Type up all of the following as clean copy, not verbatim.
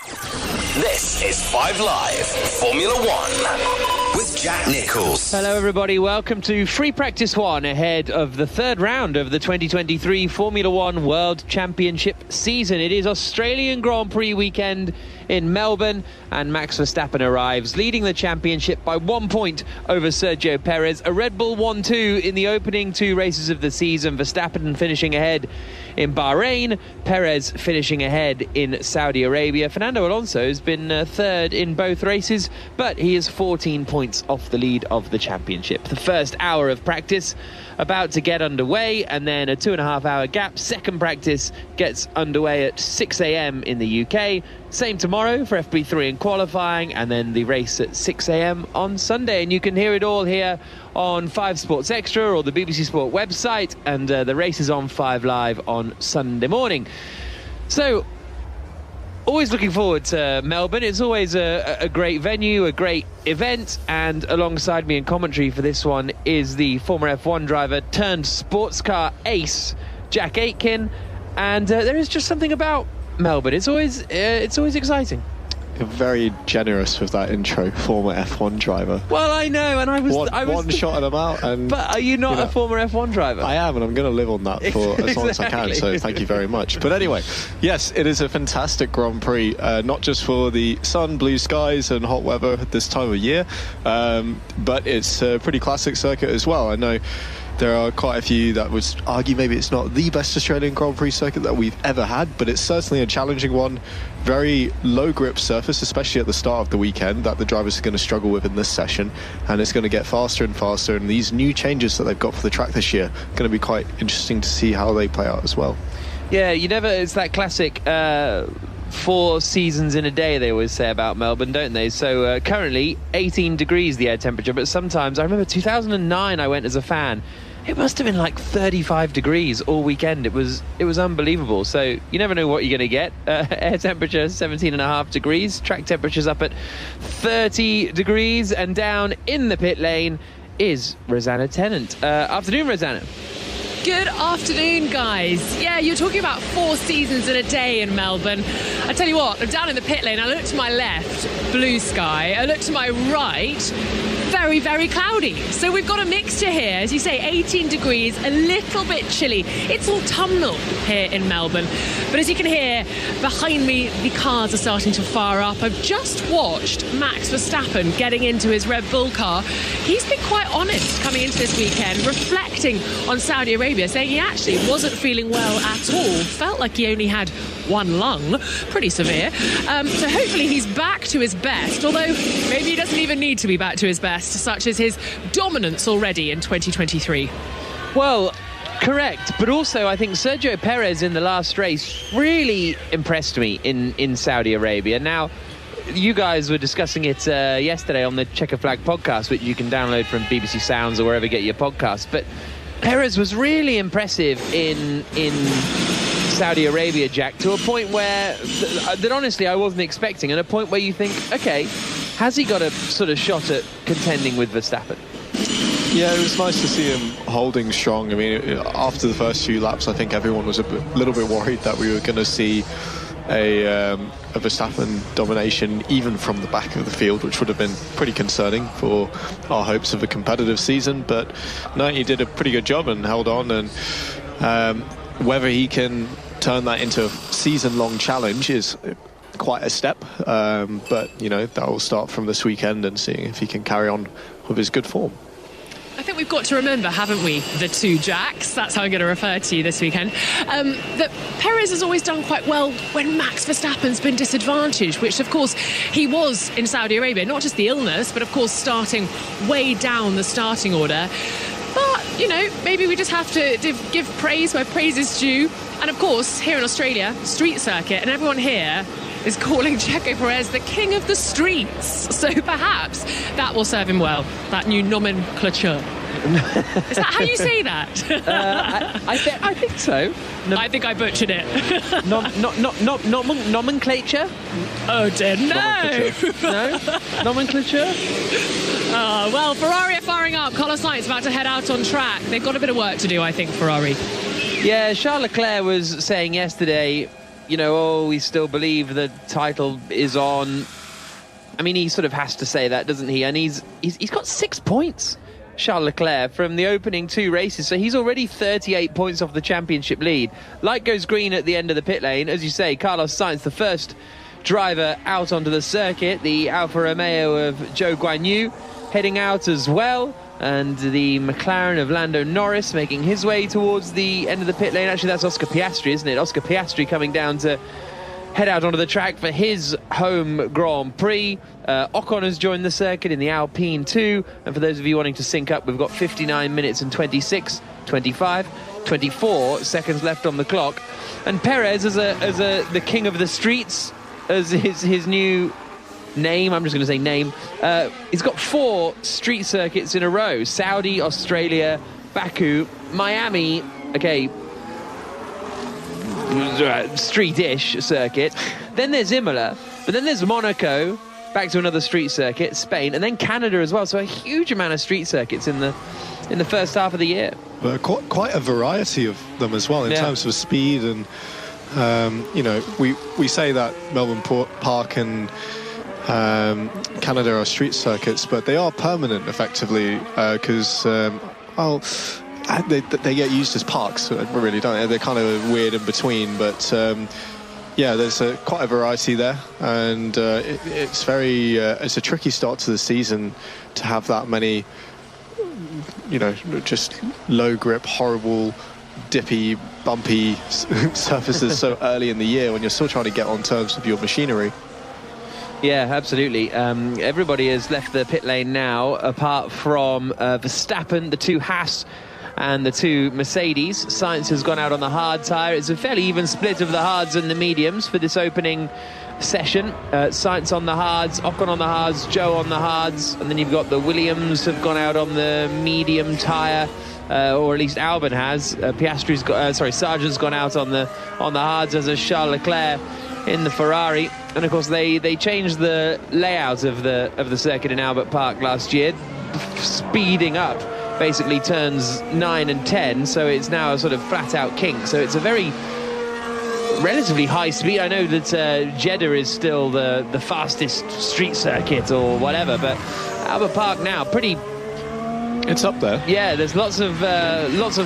This is 5 Live Formula One with Jack Nichols. Hello everybody, welcome to Free Practice 1 ahead of the third round of the 2023 Formula One World Championship season. It is Australian Grand Prix weekend in Melbourne, and Max Verstappen arrives leading the championship by 1 point over Sergio Perez. A Red Bull 1-2 in the opening two races of the season. Verstappen finishing ahead in Bahrain, Perez finishing ahead in Saudi Arabia. Fernando Alonso has been third in both races, but he is 14 points off the lead of the championship. The first hour of practice about to get underway, and then a 2.5 hour gap. Second practice gets underway at 6 a.m. in the UK. Same tomorrow for FP3 in qualifying, and then the race at 6 a.m. on Sunday. And you can hear it all here on 5 Sports Extra or the BBC Sport website, and the race is on 5 Live on Sunday morning. So, always looking forward to Melbourne. It's always a great venue, a great event, and alongside me in commentary for this one is the former F1 driver turned sports car ace, Jack Aitken. And there is just something about Melbourne. It's always exciting. You're very generous with that intro, former F1 driver. Well, I know, and I was one shot at them out. And, but are you not a former F1 driver? I am, and I'm going to live on that for as long as I can, so thank you very much. But anyway, yes, it is a fantastic Grand Prix, not just for the sun, blue skies and hot weather at this time of year, but it's a pretty classic circuit as well. I know there are quite a few that would argue maybe it's not the best Australian Grand Prix circuit that we've ever had, but it's certainly a challenging one. Very low grip surface, especially at the start of the weekend, that the drivers are going to struggle with in this session, and it's going to get faster and faster, and these new changes that they've got for the track this year are going to be quite interesting to see how they play out as well. Yeah, it's that classic 4 seasons in a day, they always say about Melbourne, don't they? So currently 18 degrees the air temperature, but sometimes, I remember 2009 I went as a fan, it must have been like 35 degrees all weekend. It was unbelievable. So you never know what you're going to get. Air temperature 17.5 degrees. Track temperature's up at 30 degrees. And down in the pit lane is Rosanna Tennant. Afternoon, Rosanna. Good afternoon, guys. Yeah, you're talking about 4 seasons in a day in Melbourne. I tell you what, I'm down in the pit lane. I look to my left, blue sky. I look to my right, very, very cloudy. So we've got a mixture here, as you say, 18 degrees, a little bit chilly. It's autumnal here in Melbourne. But as you can hear, behind me, the cars are starting to fire up. I've just watched Max Verstappen getting into his Red Bull car. He's been quite honest coming into this weekend, reflecting on Saudi Arabia, saying he actually wasn't feeling well at all. Felt like he only had one lung, pretty severe. So hopefully he's back to his best, although maybe he doesn't even need to be back to his best, such as his dominance already in 2023. Well, correct, but also I think Sergio Perez in the last race really impressed me in Saudi Arabia. Now, you guys were discussing it yesterday on the Checker Flag podcast, which you can download from BBC Sounds or wherever you get your podcasts, but Perez was really impressive in Saudi Arabia, Jack, to a point where that honestly I wasn't expecting, and a point where you think, okay, has he got a sort of shot at contending with Verstappen? Yeah, it was nice to see him holding strong. I mean, after the first few laps, I think everyone was a little bit worried that we were going to see a Verstappen domination even from the back of the field, which would have been pretty concerning for our hopes of a competitive season. But no, he did a pretty good job and held on, and whether he can turn that into a season-long challenge is quite a step, but that will start from this weekend and seeing if he can carry on with his good form. I think we've got to remember, haven't we, the two Jacks? That's how I'm going to refer to you this weekend. That Perez has always done quite well when Max Verstappen's been disadvantaged, which, of course, he was in Saudi Arabia. Not just the illness, but, of course, starting way down the starting order. But, maybe we just have to give praise where praise is due. And, of course, here in Australia, street circuit, and everyone here is calling Checo Perez the king of the streets. So perhaps that will serve him well, that new nomenclature. Is that how you say that? I think so. I think I butchered it. Nomenclature? Oh dear, no! No? Nomenclature? Well, Ferrari are firing up. Carlos Sainz about to head out on track. They've got a bit of work to do, I think, Ferrari. Yeah, Charles Leclerc was saying yesterday, we still believe the title is on. I mean, he sort of has to say that, doesn't he? And he's got 6 points, Charles Leclerc, from the opening 2 races. So he's already 38 points off the championship lead. Light goes green at the end of the pit lane. As you say, Carlos Sainz, the first driver out onto the circuit. The Alfa Romeo of Zhou Guanyu heading out as well. And the McLaren of Lando Norris making his way towards the end of the pit lane. Actually, that's Oscar Piastri, isn't it? Oscar Piastri coming down to head out onto the track for his home Grand Prix. Ocon has joined the circuit in the Alpine 2. And for those of you wanting to sync up, we've got 59 minutes and 26, 25, 24 seconds left on the clock. And Perez, as the king of the streets, as his new name, I'm just going to say name, he's got 4 street circuits in a row. Saudi, Australia, Baku, Miami, okay, street-ish circuit. Then there's Imola, but then there's Monaco, back to another street circuit, Spain, and then Canada as well. So a huge amount of street circuits in the first half of the year. But quite a variety of them as well in terms of speed. And we say that Melbourne Park and Canada are street circuits, but they are permanent effectively because they get used as parks, really, don't they? They're kind of weird in between, but there's quite a variety there, and it's a tricky start to the season to have that many, just low grip, horrible, dippy, bumpy surfaces so early in the year when you're still trying to get on terms with your machinery. Yeah, absolutely. Everybody has left the pit lane now, apart from Verstappen, the 2 Haas and the 2 Mercedes. Sainz has gone out on the hard tyre. It's a fairly even split of the hards and the mediums for this opening session. Sainz on the hards, Ocon on the hards, Zhou on the hards, and then you've got the Williams have gone out on the medium tyre. Or at least Albon has. Sargent's gone out on the hards, as has Charles Leclerc in the Ferrari. And of course they changed the layout of the circuit in Albert Park last year, speeding up basically turns 9 and 10, so it's now a sort of flat out kink. So it's a very relatively high speed. I know that Jeddah is still the fastest street circuit or whatever, but Albert Park now it's up there. Yeah, there's lots of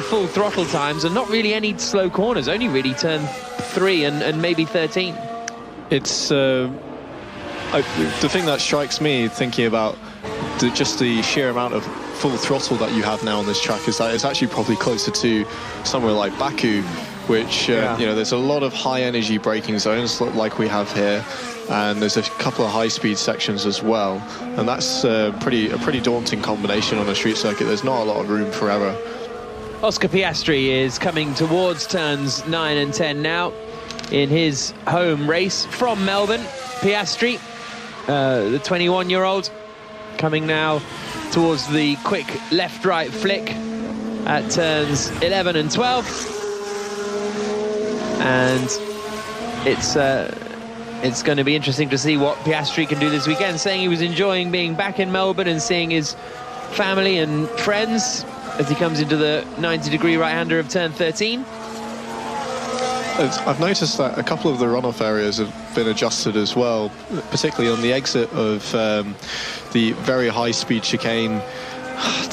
full throttle times and not really any slow corners. Only really turn 3 and maybe 13. It's the thing that strikes me thinking about just the sheer amount of full throttle that you have now on this track is that it's actually probably closer to somewhere like Baku, which there's a lot of high energy braking zones like we have here, and there's a couple of high speed sections as well, and that's a pretty daunting combination on a street circuit. There's not a lot of room for error. Oscar Piastri is coming towards turns 9 and 10 now in his home race from Melbourne. Piastri, the 21-year-old, coming now towards the quick left-right flick at turns 11 and 12. And it's going to be interesting to see what Piastri can do this weekend, saying he was enjoying being back in Melbourne and seeing his family and friends as he comes into the 90-degree right-hander of turn 13. I've noticed that a couple of the runoff areas have been adjusted as well, particularly on the exit of the very high-speed chicane.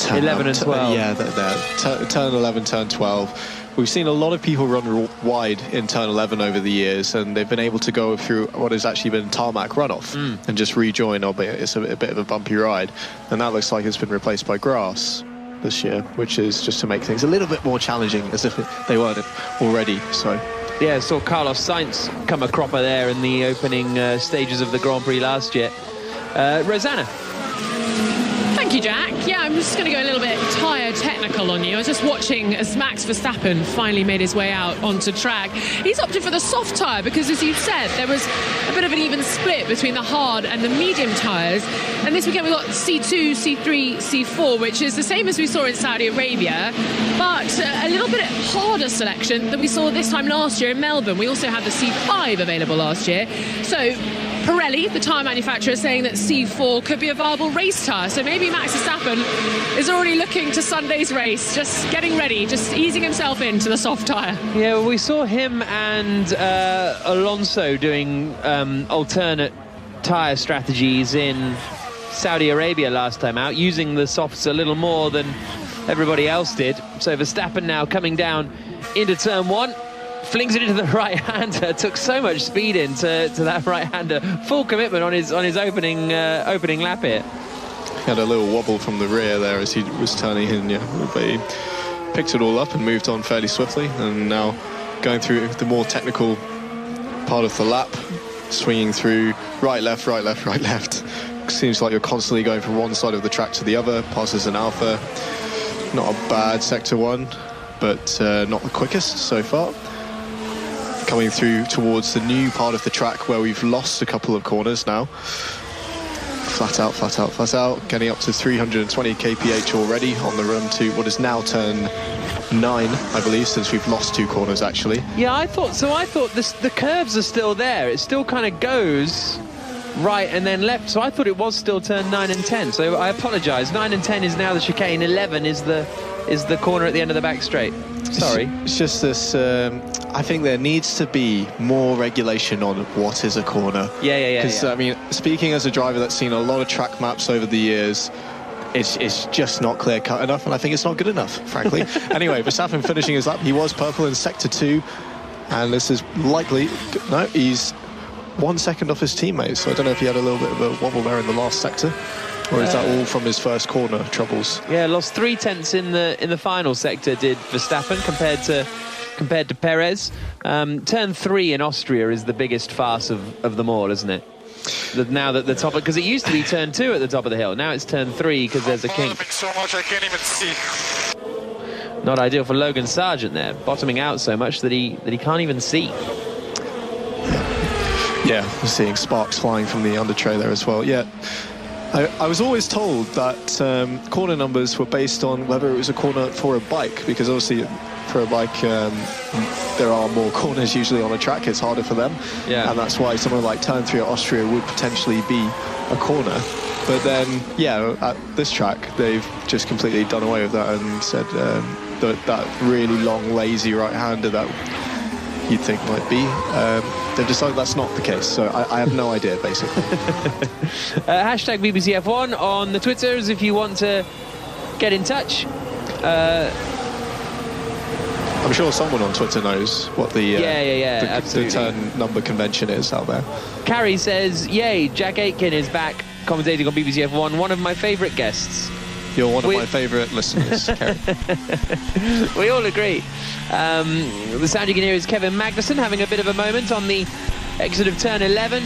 11 and 12. Turn 11, turn 12. We've seen a lot of people run wide in turn 11 over the years, and they've been able to go through what has actually been tarmac runoff and just rejoin, albeit it's a bit of a bumpy ride. And that looks like it's been replaced by grass this year, which is just to make things a little bit more challenging, as if they weren't already. So yeah, saw Carlos Sainz come a cropper there in the opening stages of the Grand Prix last year. Rosanna. Thank you, Jack. Yeah, I'm just going to go a little bit tyre technical on you. I was just watching as Max Verstappen finally made his way out onto track. He's opted for the soft tyre because, as you said, there was a bit of an even split between the hard and the medium tyres. And this weekend we've got C2, C3, C4, which is the same as we saw in Saudi Arabia, but a little bit harder selection than we saw this time last year in Melbourne. We also had the C5 available last year. So Pirelli, the tyre manufacturer, saying that C4 could be a viable race tyre. So maybe Max Verstappen is already looking to Sunday's race, just getting ready, just easing himself into the soft tyre. Yeah, well, we saw him and Alonso doing alternate tyre strategies in Saudi Arabia last time out, using the softs a little more than everybody else did. So Verstappen now coming down into turn 1, flings it into the right-hander, took so much speed into that right-hander, full commitment on his opening lap here. He had a little wobble from the rear there as he was turning in, but he picked it all up and moved on fairly swiftly, and now going through the more technical part of the lap, swinging through right, left, right, left, right, left. Seems like you're constantly going from one side of the track to the other. Passes an Alpha. Not a bad sector 1, but not the quickest so far. Coming through towards the new part of the track where we've lost a couple of corners now. Flat out, flat out, flat out. Getting up to 320 kph already on the run to what is now turn 9, I believe, since we've lost 2 corners actually. Yeah, I thought the curves are still there. It still kind of goes right and then left, so I thought it was still turn 9 and 10, so I apologise. 9 and 10 is now the chicane, 11 is the corner at the end of the back straight. Sorry. It's just this, I think there needs to be more regulation on what is a corner. Yeah. Because, I mean, speaking as a driver that's seen a lot of track maps over the years, it's just not clear-cut enough, and I think it's not good enough, frankly. Anyway, Verstappen finishing his lap. He was purple in sector 2, and this is likely... No, he's 1 second off his teammates, so I don't know if he had a little bit of a wobble there in the last sector, or is that all from his first corner troubles? Yeah, lost 0.3 in the final sector did Verstappen compared to Perez. Turn 3 in Austria is the biggest farce of them all, isn't it? Now that the top, because it used to be turn 2 at the top of the hill, now it's turn 3 because there's a kink. So much I can't even see. Not ideal for Logan Sargent there, bottoming out so much that he can't even see. Yeah, we're seeing sparks flying from the under tray there as well. Yeah, I was always told that corner numbers were based on whether it was a corner for a bike, because obviously for a bike there are more corners usually on a track. It's harder for them, and that's why somewhere like turn 3 at Austria would potentially be a corner. But then, yeah, at this track they've just completely done away with that and said that really long lazy right-hander that you'd think might be, they've decided that's not the case, so I have no idea, basically. Hashtag BBC F1 on the Twitters if you want to get in touch. I'm sure someone on Twitter knows what the absolutely. The turn number convention is out there. Carrie says, yay, Jack Aitken is back commentating on BBC F1, one of my favourite guests. You're one of my favourite listeners, Kerry. We all agree. The sound you can hear is Kevin Magnussen having a bit of a moment on the exit of turn 11.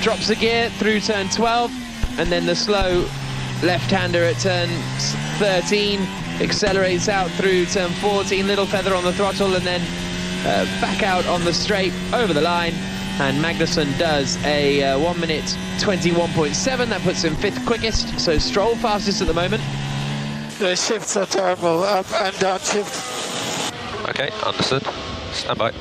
Drops a gear through turn 12, and then the slow left-hander at turn 13 accelerates out through turn 14. Little feather on the throttle, and then back out on the straight over the line. And Magnussen does a 1 minute 21.7. That puts him 5th quickest. So Stroll fastest at the moment. The shifts are terrible, up and down shift. Okay, understood. Stand by.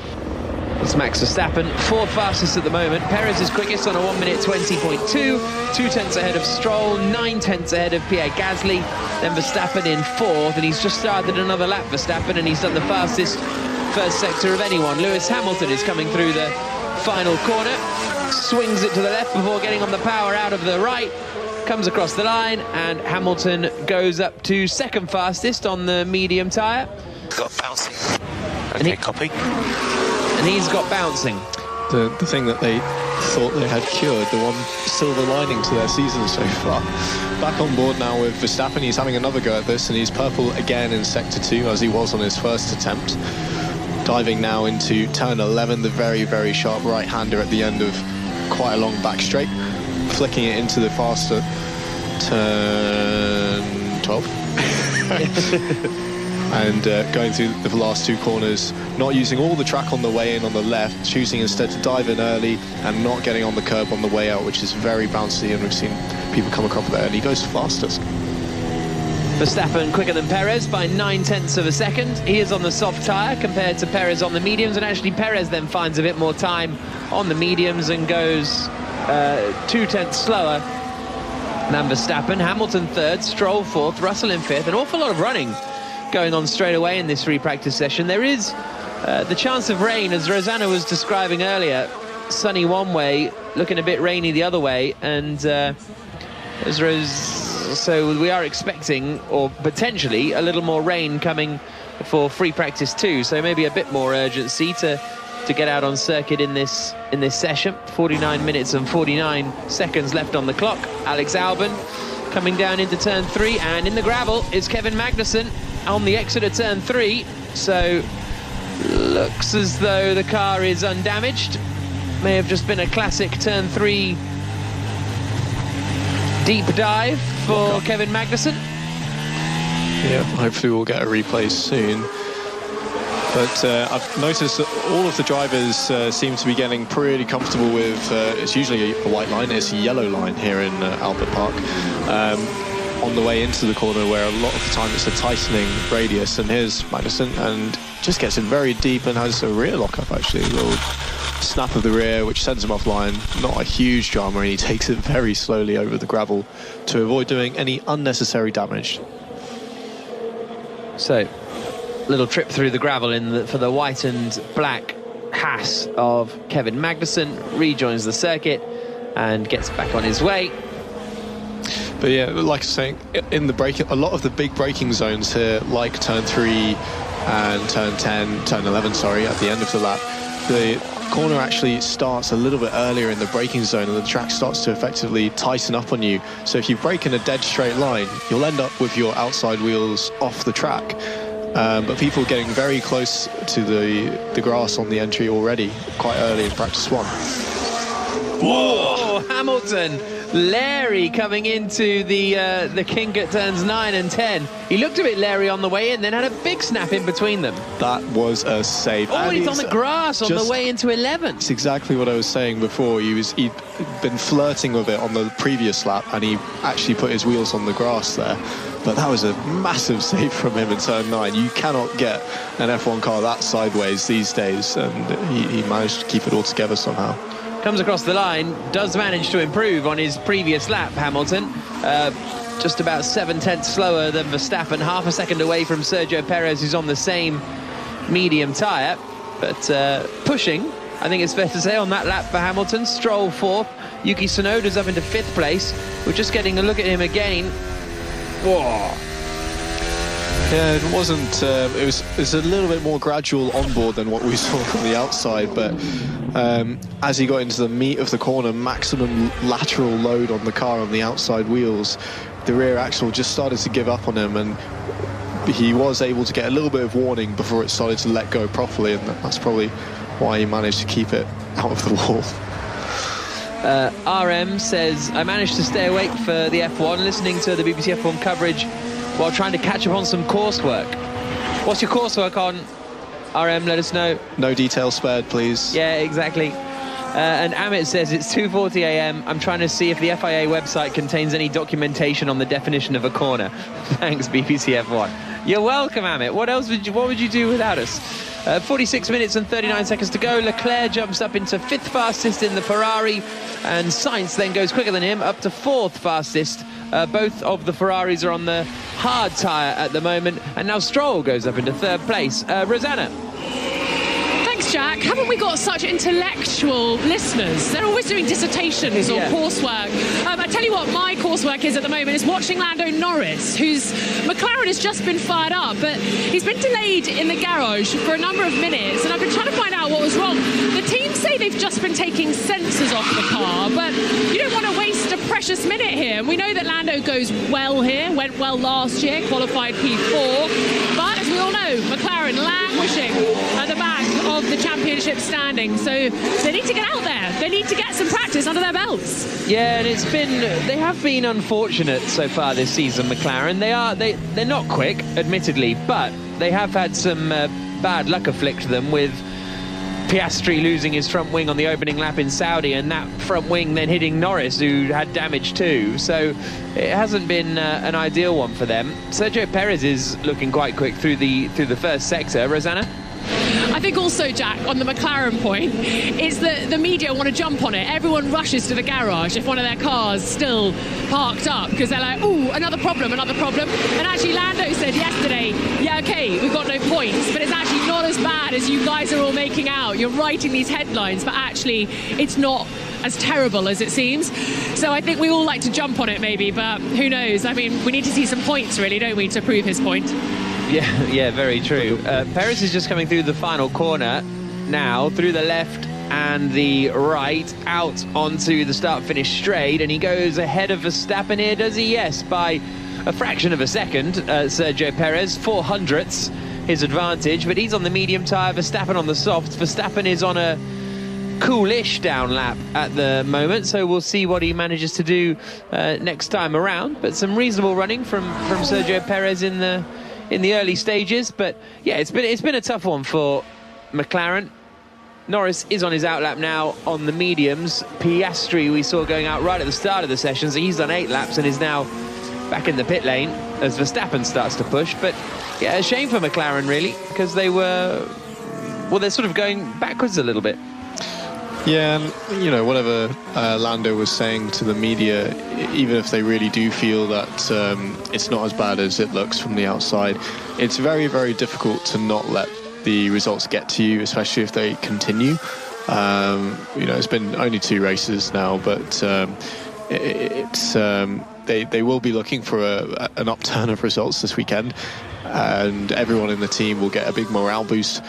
It's Max Verstappen, 4th fastest at the moment. Perez is quickest on a 1 minute 20.2. 2/10 ahead of Stroll, 9/10 ahead of Pierre Gasly. Then Verstappen in 4th, and he's just started another lap, Verstappen, and he's done the fastest first sector of anyone. Lewis Hamilton is coming through the final corner, swings it to the left before getting on the power out of the right, comes across the line, and Hamilton goes up to 2nd fastest on the medium tyre. Got bouncing. Okay, copy. And he's got bouncing. The thing that they thought they had cured, the one silver lining to their season so far. Back on board now with Verstappen. He's having another go at this, and he's purple again in sector 2 as he was on his first attempt. Diving now into turn 11, the very, very sharp right-hander at the end of quite a long back straight, flicking it into the faster turn 12. And going through the last 2 corners, not using all the track on the way in on the left, choosing instead to dive in early and not getting on the curb on the way out, which is very bouncy, and we've seen people come across there, and he goes fastest. Verstappen quicker than Perez by 9/10 of a second. He is on the soft tyre compared to Perez on the mediums, and actually Perez then finds a bit more time on the mediums and goes 2/10 slower than Verstappen. Hamilton third, Stroll fourth, Russell in fifth. An awful lot of running going on straight away in this free practice session. There is the chance of rain, as Rosanna was describing earlier. Sunny one way, looking a bit rainy the other way, and so we are expecting, or potentially, a little more rain coming for free practice 2. So maybe a bit more urgency to get out on circuit in this session. 49 minutes and 49 seconds left on the clock. Alex Albon coming down into turn 3, and in the gravel is Kevin Magnussen on the exit of turn 3. So looks as though the car is undamaged. May have just been a classic turn 3 deep dive for Kevin Magnussen. Yeah, hopefully we'll get a replay soon. But I've noticed that all of the drivers seem to be getting pretty comfortable with, it's usually a white line, it's a yellow line here in Albert Park, on the way into the corner, where a lot of the time it's a tightening radius. And here's Magnussen, and just gets in very deep and has a rear lockup, actually, a little snap of the rear, which sends him offline. Not a huge drama, and he takes it very slowly over the gravel to avoid doing any unnecessary damage. So, little trip through the gravel for the white and black Haas of Kevin Magnussen. Rejoins the circuit and gets back on his way. But yeah, like I was saying, in the braking, a lot of the big braking zones here, like turn 3 and turn 10, turn 11, sorry, at the end of the lap, the corner actually starts a little bit earlier in the braking zone, and the track starts to effectively tighten up on you. So if you brake in a dead straight line, you'll end up with your outside wheels off the track. But people are getting very close to the grass on the entry already, quite early in practice 1. Whoa! Hamilton, Larry coming into the kink at turns 9 and 10. He looked a bit Larry on the way in, then had a big snap in between them. That was a save. Oh, and he's on the grass on the way into 11. It's exactly what I was saying before. He'd been flirting with it on the previous lap, and he actually put his wheels on the grass there. But that was a massive save from him in turn 9. You cannot get an F1 car that sideways these days, and he managed to keep it all together somehow. Comes across the line, does manage to improve on his previous lap, Hamilton. Just about 7/10 slower than Verstappen, half a second away from Sergio Perez, who's on the same medium tyre. But pushing, I think it's fair to say, on that lap for Hamilton. Stroll 4th, Yuki Tsunoda's up into 5th place. We're just getting a look at him again. Whoa. Yeah, it wasn't. It was a little bit more gradual on board than what we saw from the outside. But as he got into the meat of the corner, maximum lateral load on the car on the outside wheels, the rear axle just started to give up on him, and he was able to get a little bit of warning before it started to let go properly, and that's probably why he managed to keep it out of the wall. RM says, I managed to stay awake for the F1, listening to the BBC F1 coverage while trying to catch up on some coursework. What's your coursework on, RM? Let us know. No details spared, please. Yeah, exactly. And Amit says, it's 2:40 a.m. I'm trying to see if the FIA website contains any documentation on the definition of a corner. Thanks, BBC F1. You're welcome, Amit. What would you do without us? 46 minutes and 39 seconds to go. Leclerc jumps up into 5th fastest in the Ferrari, and Sainz then goes quicker than him, up to 4th fastest. Both of the Ferraris are on the hard tyre at the moment, and now Stroll goes up into 3rd place. Rosanna. Thanks, Jack. Haven't we got such intellectual listeners? They're always doing dissertations or coursework. I tell you what my coursework is at the moment is watching Lando Norris, whose McLaren has just been fired up, but he's been delayed in the garage for a number of minutes, and I've been trying to find out what was wrong. The team say they've just been taking sensors off the car, but you don't want to waste a precious minute here. And we know that Lando goes well here, went well last year, qualified P4, but as we all know, McLaren languishing at the back of the championship standing, so they need to get out there. They need to get some practice under their belts. Yeah, and they have been unfortunate so far this season, McLaren. They're not quick, admittedly, but they have had some bad luck afflict them, with Piastri losing his front wing on the opening lap in Saudi, and that front wing then hitting Norris, who had damage too. So it hasn't been an ideal one for them. Sergio Perez is looking quite quick through the first sector. Rosanna? I think also, Jack, on the McLaren point, it's that the media want to jump on it. Everyone rushes to the garage if one of their cars still parked up, because they're like, ooh, another problem. And actually Lando said yesterday, yeah, okay, we've got no points, but it's actually not as bad as you guys are all making out. You're writing these headlines, but actually it's not as terrible as it seems. So I think we all like to jump on it maybe, but who knows? I mean, we need to see some points really, don't we, to prove his point. Yeah, very true. Perez is just coming through the final corner now, through the left and the right, out onto the start-finish straight, and he goes ahead of Verstappen here, does he? Yes, by a fraction of a second. Sergio Perez, 400ths his advantage, but he's on the medium tyre, Verstappen on the softs. Verstappen is on a coolish down lap at the moment, so we'll see what he manages to do next time around. But some reasonable running from Sergio Perez in the early stages. But yeah, it's been a tough one for McLaren. Norris is on his outlap now on the mediums. Piastri we saw going out right at the start of the session, so he's done 8 laps and is now back in the pit lane as Verstappen starts to push. But yeah, a shame for McLaren really, because they're sort of going backwards a little bit. Yeah, and you know, whatever Lando was saying to the media, even if they really do feel that it's not as bad as it looks from the outside, it's very, very difficult to not let the results get to you, especially if they continue. You know, it's been only 2 races now, but they will be looking for an upturn of results this weekend, and everyone in the team will get a big morale boost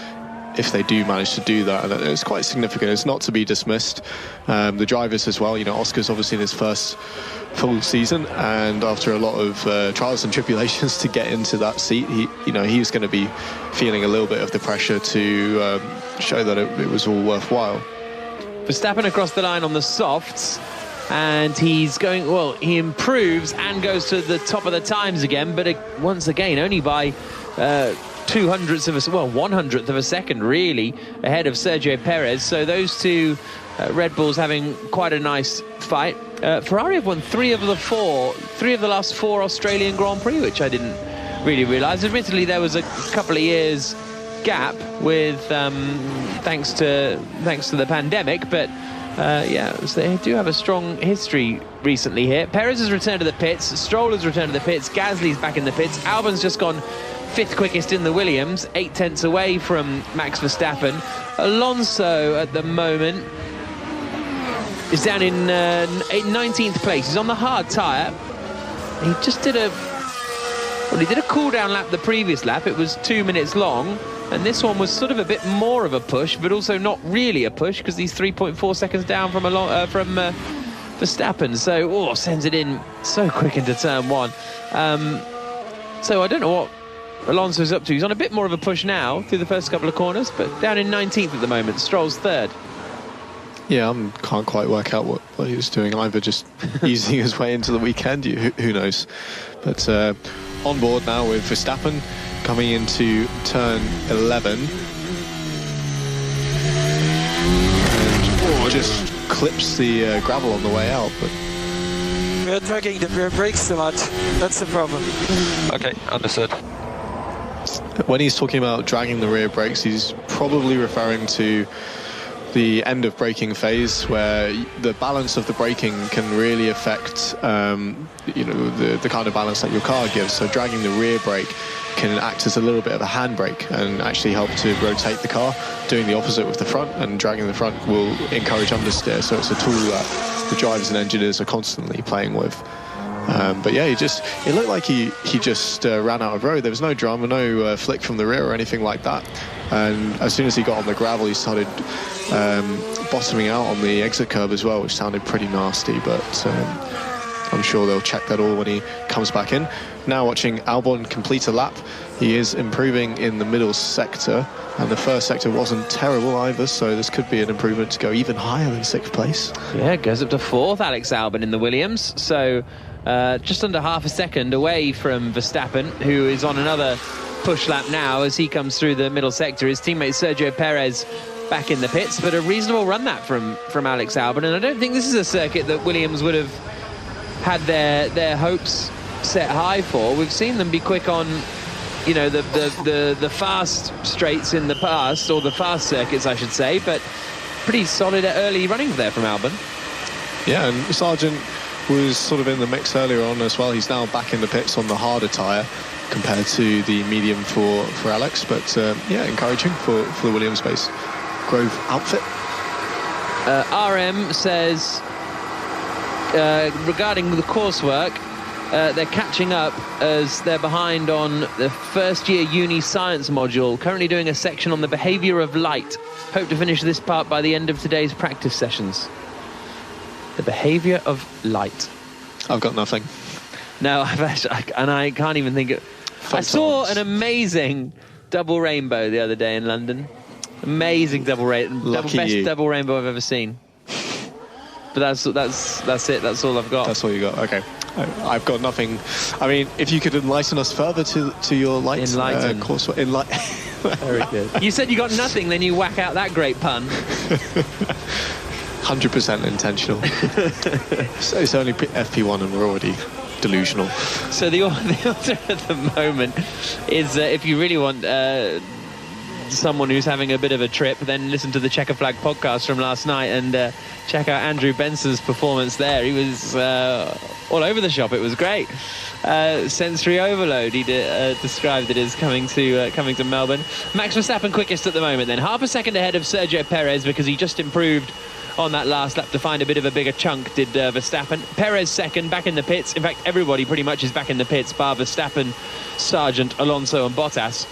if they do manage to do that, and it's quite significant. It's not to be dismissed. The drivers as well, you know, Oscar's obviously in his first full season, and after a lot of trials and tribulations to get into that seat, he's going to be feeling a little bit of the pressure to show that it was all worthwhile. Verstappen across the line on the softs, and he's going, well, he improves and goes to the top of the times again, but once again only by 100th of a second really ahead of Sergio Perez. So those two Red Bulls having quite a nice fight. Ferrari have won 3 of the last 4 Australian Grand Prix, which I didn't really realise. Admittedly, there was a couple of years gap with thanks to the pandemic, but so they do have a strong history recently here. Perez has returned to the pits, Stroll has returned to the pits, Gasly's back in the pits, Albon's just gone 5th quickest in the Williams, 8 tenths away from Max Verstappen. Alonso at the moment is down in 19th place. He's on the hard tyre. He just did a cool down lap the previous lap. It was 2 minutes long, and this one was sort of a bit more of a push, but also not really a push, because he's 3.4 seconds down from Verstappen. So sends it in so quick into turn 1. So I don't know what Alonso's up to. He's on a bit more of a push now through the first couple of corners, but down in 19th at the moment. Stroll's 3rd. Yeah, I can't quite work out what he was doing either, just easing his way into the weekend. Who knows? But on board now with Verstappen coming into turn 11. And just clips the gravel on the way out. But we're dragging the rear brakes too much. That's the problem. Okay, understood. When he's talking about dragging the rear brakes, he's probably referring to the end of braking phase, where the balance of the braking can really affect the kind of balance that your car gives. So dragging the rear brake can act as a little bit of a handbrake and actually help to rotate the car. Doing the opposite with the front, and dragging the front will encourage understeer. So it's a tool that the drivers and engineers are constantly playing with. But yeah, it looked like he just ran out of road. There was no drama, no flick from the rear or anything like that. And as soon as he got on the gravel, he started bottoming out on the exit curve as well, which sounded pretty nasty. But I'm sure they'll check that all when he comes back in. Now watching Albon complete a lap. He is improving in the middle sector, and the first sector wasn't terrible either, so this could be an improvement to go even higher than 6th place. Yeah, it goes up to 4th, Alex Albon in the Williams. So just under half a second away from Verstappen, who is on another push lap now as he comes through the middle sector. His teammate Sergio Perez back in the pits, but a reasonable run that from Alex Albon. And I don't think this is a circuit that Williams would have had their hopes set high for. We've seen them be quick on you know, the fast straights in the past, or the fast circuits, I should say, but pretty solid early running there from Albon. Yeah, and Sargent was sort of in the mix earlier on as well. He's now back in the pits on the harder tyre compared to the medium for Alex. But yeah, encouraging for the Williams-based Grove outfit. RM says, regarding the coursework, they're catching up as they're behind on the first-year uni science module, currently doing a section on the behaviour of light. Hope to finish this part by the end of today's practice sessions. The behaviour of light. I've got nothing. No, I can't even think of... I saw an amazing double rainbow the other day in London. Amazing best double rainbow I've ever seen. But that's it. That's all I've got. That's all you got. Okay. I've got nothing. I mean, if you could enlighten us further to your light course. Very good. You said you got nothing, then you whack out that great pun. 100% intentional. So it's only FP1 and we're already delusional. So the order at the moment is, if you really want someone who's having a bit of a trip, then listen to the Checker Flag podcast from last night and check out Andrew Benson's performance there. He was all over the shop. It was great. Sensory overload, he described it as coming to Melbourne. Max Verstappen quickest at the moment then, half a second ahead of Sergio Perez because he just improved on that last lap to find a bit of a bigger chunk, did Verstappen. Perez second, back in the pits. In fact, everybody pretty much is back in the pits, bar Verstappen, Sargent, Alonso and Bottas.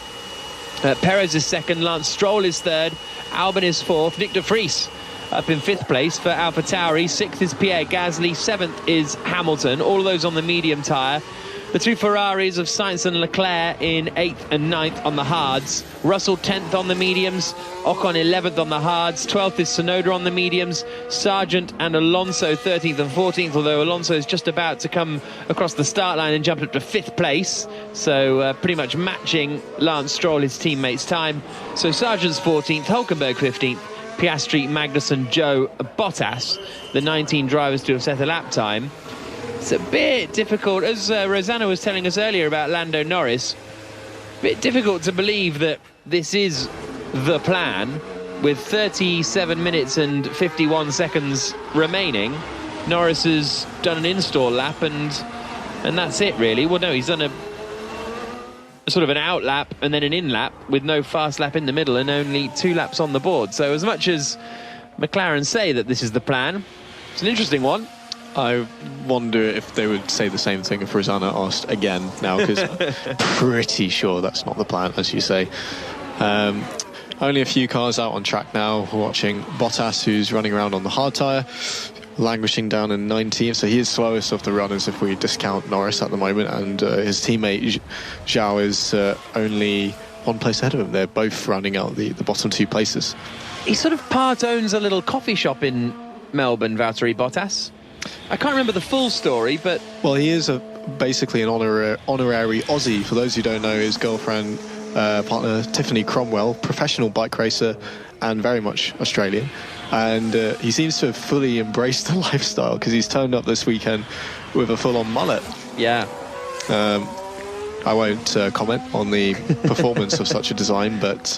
Perez is second, Lance Stroll is third, Albon is fourth, Nick de Vries up in fifth place for AlphaTauri, sixth is Pierre Gasly, seventh is Hamilton, all of those on the medium tyre. The two Ferraris of Sainz and Leclerc in 8th and 9th on the hards. Russell 10th on the mediums. Ocon 11th on the hards. 12th is Tsunoda on the mediums. Sargent and Alonso 13th and 14th, although Alonso is just about to come across the start line and jump up to 5th place. So pretty much matching Lance Stroll, his teammate's time. So Sargent's 14th, Hülkenberg 15th, Piastri, Magnussen, Joe, Bottas, the 19 drivers to have set a lap time. It's a bit difficult, as Rosanna was telling us earlier about Lando Norris, a bit difficult to believe that this is the plan. With 37 minutes and 51 seconds remaining, Norris has done an install lap and that's it really. Well, no, he's done a sort of an out lap and then an in lap with no fast lap in the middle and only 2 laps on the board. So as much as McLaren say that this is the plan, it's an interesting one. I wonder if they would say the same thing if Rosanna asked again now, because I'm pretty sure that's not the plan, as you say. Only a few cars out on track now. We're watching Bottas, who's running around on the hard tyre, languishing down in 19th. So he is slowest of the runners if we discount Norris at the moment. And his teammate Zhao is only 1 place ahead of him. They're both running out the bottom 2 places. He sort of part owns a little coffee shop in Melbourne, Valtteri Bottas. I can't remember the full story, but... Well, he is basically an honorary Aussie. For those who don't know, his girlfriend, partner Tiffany Cromwell, professional bike racer and very much Australian. And he seems to have fully embraced the lifestyle because he's turned up this weekend with a full-on mullet. Yeah. I won't comment on the performance of such a design, but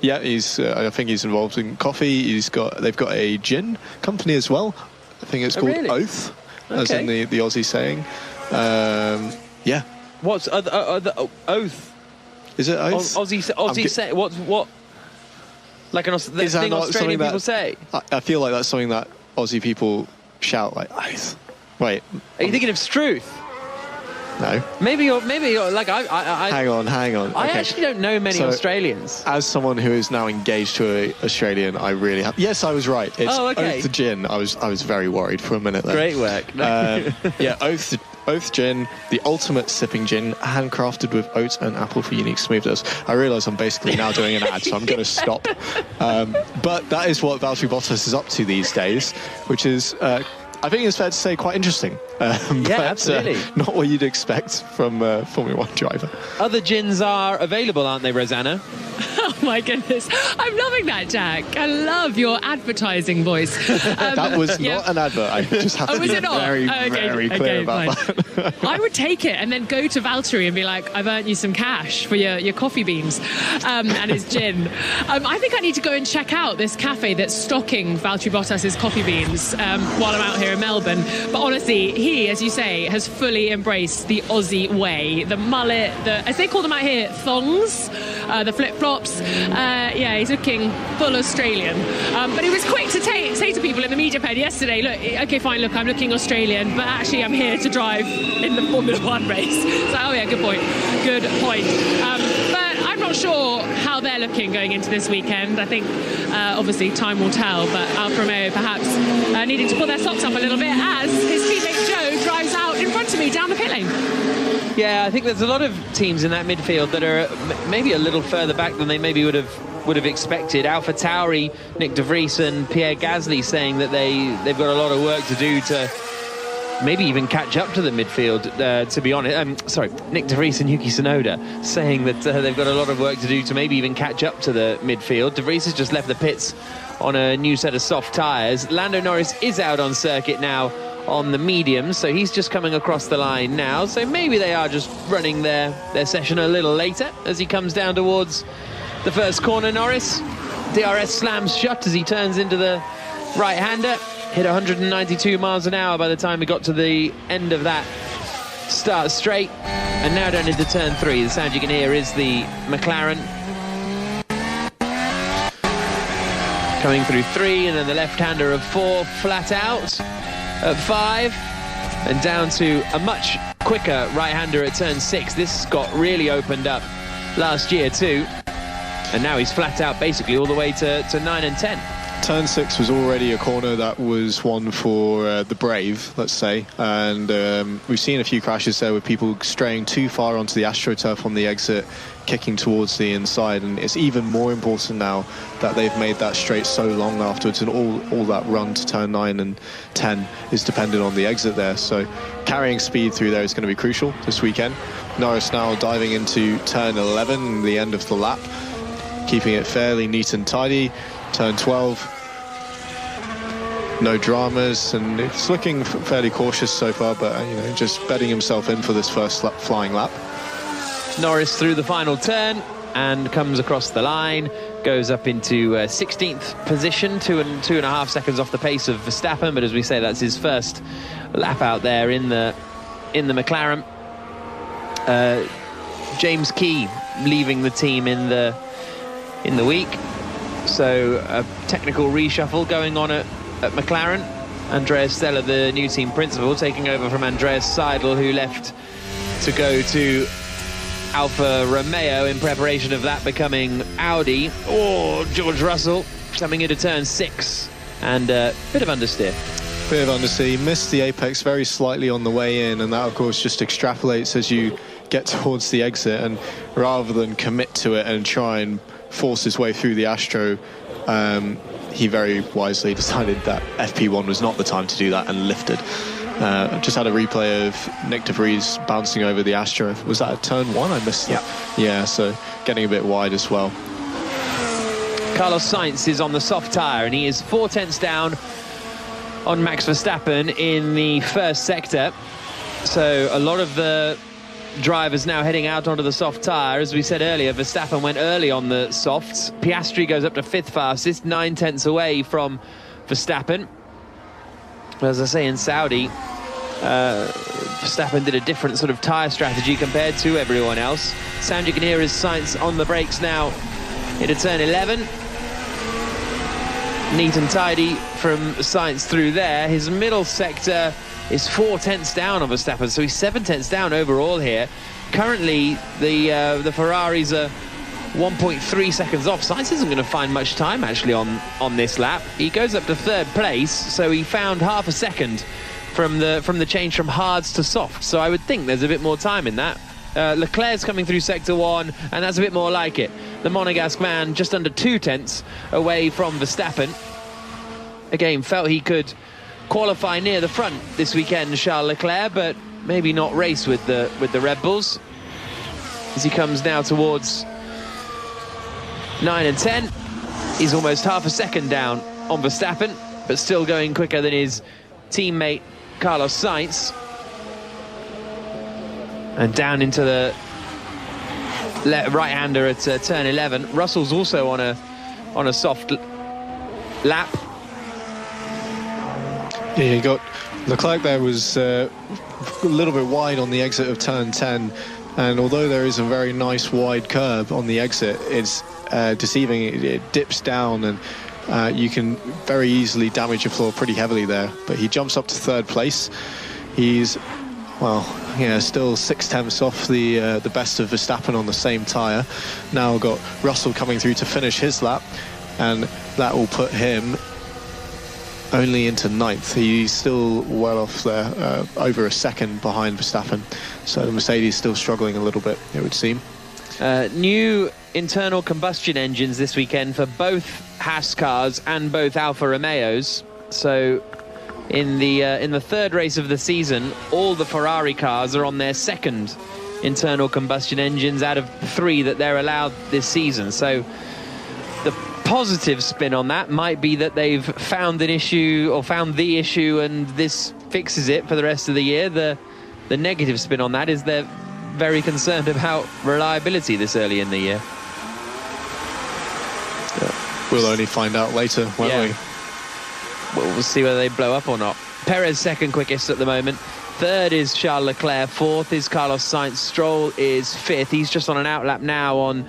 yeah, I think he's involved in coffee. They've got a gin company as well. I think it's called really? Oath, as in the Aussie saying. Yeah. What's Oath? Is it Oath? Aussie say what? Like an thing Australian people say? I feel like that's something that Aussie people shout, like Oath. Wait. Are you thinking of Struth? No. Maybe you're like I Hang on. I actually don't know many Australians. As someone who is now engaged to an Australian, I really have. Yes, I was right. It's Oath the Gin. I was very worried for a minute there. Great work. Yeah, Oath Gin, the ultimate sipping gin, handcrafted with oat and apple for unique smoothness. I realise I'm basically now doing an ad, so I'm going to stop. But that is what Valtteri Bottas is up to these days, which is... I think it's fair to say quite interesting. Yeah, absolutely. Not what you'd expect from a Formula 1 driver. Other gins are available, aren't they, Rosanna? Oh my goodness. I'm loving that, Jack. I love your advertising voice. That was not an advert. I just have to was be it not? very clear about that. I would take it and then go to Valtteri and be like, I've earned you some cash for your coffee beans and his gin. I think I need to go and check out this cafe that's stocking Valtteri Bottas's coffee beans while I'm out here in Melbourne. But honestly, he, as you say, has fully embraced the Aussie way. The mullet, as they call them out here, thongs, the flip-flops. He's looking full Australian. But he was quick to say to people in the media pen yesterday, look, I'm looking Australian, but actually I'm here to drive in the Formula One race. So, good point. But I'm not sure how they're looking going into this weekend. I think, obviously, time will tell, but Alfa Romeo perhaps needing to pull their socks up a little bit as his teammate Joe drives out in front of me down the pit lane. Yeah, I think there's a lot of teams in that midfield that are maybe a little further back than they maybe would have expected. AlphaTauri, Nick De Vries and Pierre Gasly saying that they've got a lot of work to do to maybe even catch up to the midfield, to be honest. Nick De Vries and Yuki Tsunoda saying that they've got a lot of work to do to maybe even catch up to the midfield. De Vries has just left the pits on a new set of soft tyres. Lando Norris is out on circuit now on the mediums, so he's just coming across the line now. So maybe they are just running their session a little later as he comes down towards the first corner. Norris, DRS slams shut as he turns into the right-hander. Hit 192 miles an hour by the time we got to the end of that start straight. And now down into turn 3. The sound you can hear is the McLaren coming through 3, and then the left-hander of 4 flat out at 5, and down to a much quicker right-hander at turn 6. This got really opened up last year too, and now he's flat out basically all the way to 9 and 10. Turn 6 was already a corner that was one for the brave, let's say, and we've seen a few crashes there with people straying too far onto the AstroTurf on the exit, kicking towards the inside, and it's even more important now that they've made that straight so long afterwards, and all that run to turn 9 and 10 is dependent on the exit there. So carrying speed through there is going to be crucial this weekend. Norris now diving into turn 11, the end of the lap, keeping it fairly neat and tidy. Turn 12, no dramas, and it's looking fairly cautious so far, but just betting himself in for this first flying lap. Norris through the final turn and comes across the line, goes up into 16th position, 2.5 seconds off the pace of Verstappen, but as we say, that's his first lap out there in the McLaren. James Key leaving the team in the week, so a technical reshuffle going on at McLaren. Andreas Stella, the new team principal, taking over from Andreas Seidel, who left to go to Alfa Romeo in preparation of that becoming Audi. George Russell coming into turn 6 and a bit of understeer. Missed the apex very slightly on the way in, and that of course just extrapolates as you get towards the exit, and rather than commit to it and try and force his way through the Astro, he very wisely decided that FP1 was not the time to do that and lifted. Just had a replay of Nick De Vries bouncing over the Astro. Was that a turn 1? I missed that. Yeah, so getting a bit wide as well. Carlos Sainz is on the soft tyre, and he is 4 tenths down on Max Verstappen in the first sector. So a lot of the drivers now heading out onto the soft tyre. As we said earlier, Verstappen went early on the softs. Piastri goes up to 5th fastest, 9 tenths away from Verstappen. As I say, in Saudi, Verstappen did a different sort of tyre strategy compared to everyone else. Sound you can hear is Sainz on the brakes now into turn 11. Neat and tidy from Sainz through there. His middle sector is 4 tenths down on Verstappen, so he's 7 tenths down overall here. Currently, the Ferraris are 1.3 seconds off. Sainz isn't going to find much time actually on this lap. He goes up to 3rd place, so he found half a second from the change from hards to soft. So I would think there's a bit more time in that. Leclerc's coming through sector 1, and that's a bit more like it. The Monegasque man just under 2 tenths away from Verstappen. Again, felt he could qualify near the front this weekend, Charles Leclerc, but maybe not race with the Red Bulls. As he comes now towards 9 and 10. He's almost half a second down on Verstappen, but still going quicker than his teammate Carlos Sainz. And down into the right-hander at turn 11. Russell's also on a soft lap. Yeah, you got Leclerc there was a little bit wide on the exit of turn 10, and although there is a very nice wide curb on the exit, it's deceiving. It dips down, and you can very easily damage your floor pretty heavily there. But he jumps up to third place. He's, well, yeah, still 6/10 off the best of Verstappen on the same tyre. Now got Russell coming through to finish his lap, and that will put him only into 9th. He's still well off there, over a second behind Verstappen. So the Mercedes still struggling a little bit, it would seem. New internal combustion engines this weekend for both Haas cars and both Alfa Romeos. So in the third race of the season, all the Ferrari cars are on their second internal combustion engines out of 3 that they're allowed this season. So the positive spin on that might be that they've found an issue, or found the issue, and this fixes it for the rest of the year. The negative spin on that is they're very concerned about reliability this early in the year. We'll only find out later, won't we? We'll see whether they blow up or not. Perez second quickest at the moment. Third is Charles Leclerc. Fourth is Carlos Sainz. Stroll is fifth. He's just on an outlap now on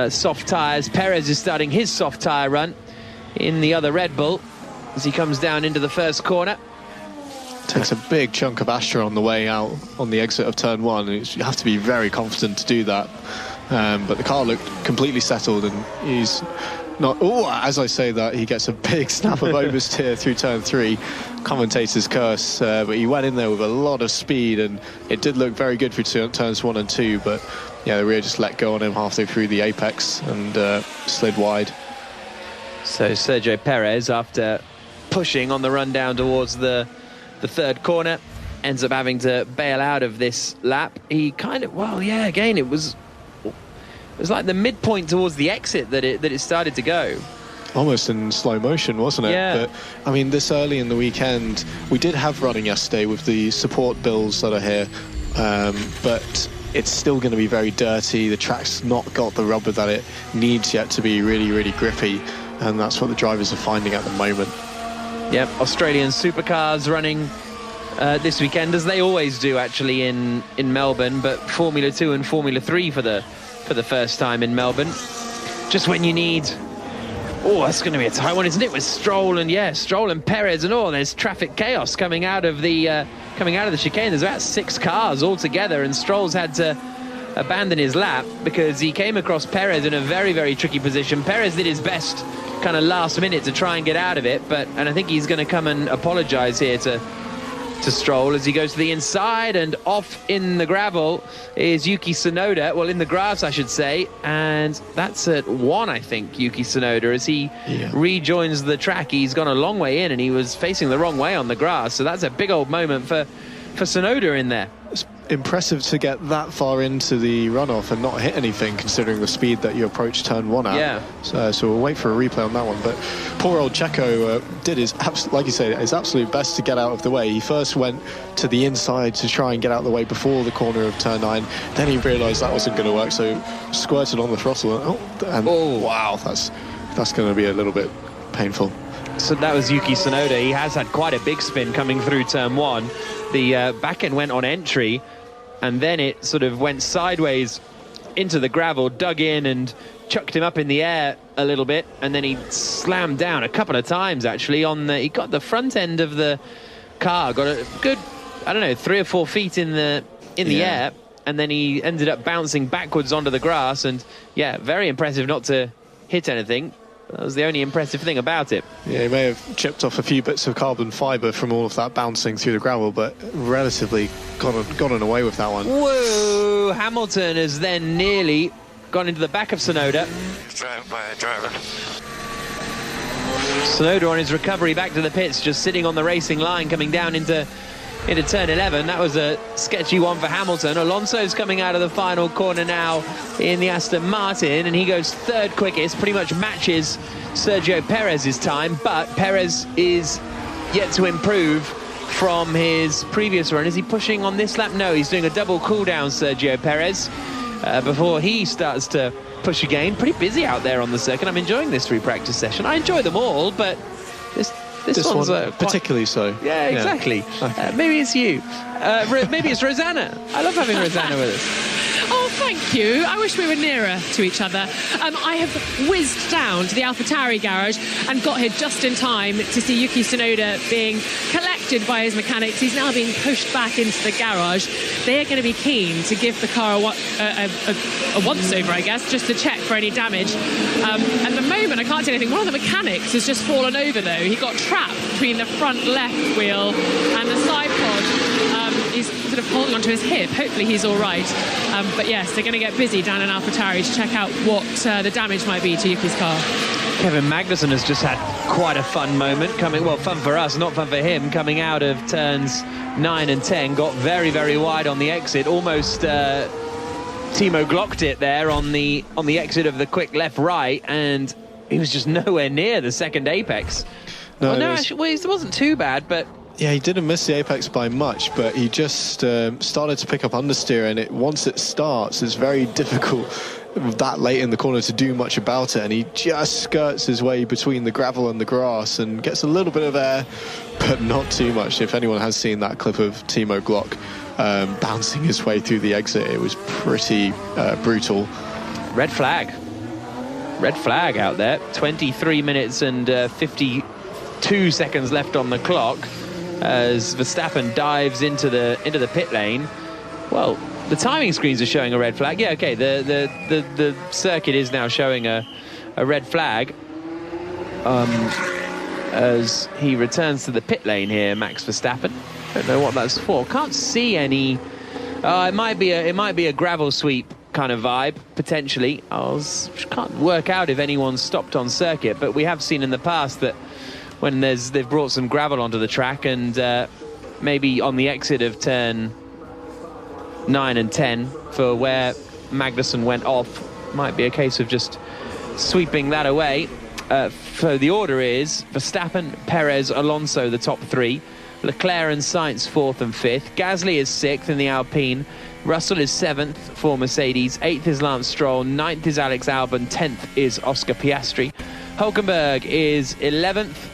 soft tyres. Perez is starting his soft tyre run in the other Red Bull as he comes down into the first corner. Takes a big chunk of Astra on the way out on the exit of turn 1. You have to be very confident to do that. But the car looked completely settled, and he's not... Oh, as I say that, he gets a big snap of oversteer through turn 3. Commentator's curse. But he went in there with a lot of speed, and it did look very good for turns 1 and 2. But yeah, the rear just let go on him halfway through the apex and slid wide. So Sergio Perez, after pushing on the run down towards the third corner, ends up having to bail out of this lap. He kind of, well, yeah, again, it was like the midpoint towards the exit that it started to go. Almost in slow motion, wasn't it? Yeah. But I mean, this early in the weekend, we did have running yesterday with the support bills that are here, but it's still going to be very dirty. The track's not got the rubber that it needs yet to be really, really grippy, and that's what the drivers are finding at the moment. Yep, Australian supercars running this weekend, as they always do actually in Melbourne, but Formula 2 and Formula 3 for the first time in Melbourne. Just when you need... Oh, that's going to be a tight one, isn't it? With Stroll and Perez and all. There's traffic chaos coming out of the chicane. There's about 6 cars all together, and Stroll's had to abandon his lap because he came across Perez in a very, very tricky position. Perez did his best kind of last minute to try and get out of it, and I think he's going to come and apologise here to Stroll as he goes to the inside, and off in the gravel is Yuki Tsunoda, well, in the grass I should say, and that's at 1, I think, Yuki Tsunoda, as he rejoins the track. He's gone a long way in and he was facing the wrong way on the grass, so that's a big old moment for Tsunoda in there. It's impressive to get that far into the runoff and not hit anything, considering the speed that you approach turn 1 at. Yeah. So we'll wait for a replay on that one. But poor old Checo did his, like you say, his absolute best to get out of the way. He first went to the inside to try and get out of the way before the corner of turn 9. Then he realised that wasn't going to work, so squirted on the throttle. Wow, that's going to be a little bit painful. So that was Yuki Tsunoda. He has had quite a big spin coming through turn 1. The back end went on entry, and then it sort of went sideways into the gravel, dug in and chucked him up in the air a little bit, and then he slammed down a couple of times actually he got the front end of the car, got a good, I don't know, 3 or 4 feet in the air, and then he ended up bouncing backwards onto the grass, and yeah, very impressive not to hit anything. That was the only impressive thing about it. Yeah, he may have chipped off a few bits of carbon fibre from all of that bouncing through the gravel, but relatively gotten away with that one. Whoa! Hamilton has then nearly gone into the back of Tsunoda. Driven by a driver. Tsunoda on his recovery back to the pits, just sitting on the racing line, coming down into into turn 11. That was a sketchy one for Hamilton. Alonso's coming out of the final corner now in the Aston Martin, and he goes third quickest, pretty much matches Sergio Perez's time, but Perez is yet to improve from his previous run. Is he pushing on this lap? No, he's doing a double cool down, Sergio Perez, before he starts to push again. Pretty busy out there on the circuit. I'm enjoying this free practice session. I enjoy them all, but this one's particularly so. Yeah, exactly. Okay. Maybe it's you. Maybe it's Rosanna. I love having Rosanna with us. Oh, thank you. I wish we were nearer to each other. I have whizzed down to the AlphaTauri garage and got here just in time to see Yuki Tsunoda being collected by his mechanics. He's now being pushed back into the garage. They are going to be keen to give the car a once-over, I guess, just to check for any damage. At the moment, I can't see anything. One of the mechanics has just fallen over, though. He got trapped between the front left wheel and the side pod. He's sort of holding onto his hip. Hopefully he's all right. But yes, they're going to get busy down in AlphaTauri to check out what the damage might be to Yuki's car. Kevin Magnussen has just had quite a fun moment fun for us, not fun for him, coming out of turns 9 and 10, got very, very wide on the exit, almost Timo Glocked it there on the exit of the quick left-right, and he was just nowhere near the second apex. Actually, it wasn't too bad, but... Yeah, he didn't miss the apex by much, but he just started to pick up understeer, and once it starts, it's very difficult that late in the corner to do much about it, and he just skirts his way between the gravel and the grass and gets a little bit of air, but not too much. If anyone has seen that clip of Timo Glock bouncing his way through the exit, it was pretty brutal. Red flag out there. 23 minutes and 52 seconds left on the clock as Verstappen dives into the pit lane. Well, the timing screens are showing a red flag. Yeah, okay, the circuit is now showing a red flag as he returns to the pit lane here, Max Verstappen. Don't know what that's for. Can't see any. It might be a gravel sweep kind of vibe, potentially. Can't work out if anyone's stopped on circuit, but we have seen in the past that when they've brought some gravel onto the track, and maybe on the exit of turn 9 and 10 for where Magnussen went off, might be a case of just sweeping that away. So the order is Verstappen, Perez, Alonso, the top three. Leclerc and Sainz 4th and 5th. Gasly is 6th in the Alpine. Russell is 7th for Mercedes. 8th is Lance Stroll. 9th is Alex Albon. 10th is Oscar Piastri. Hülkenberg is 11th.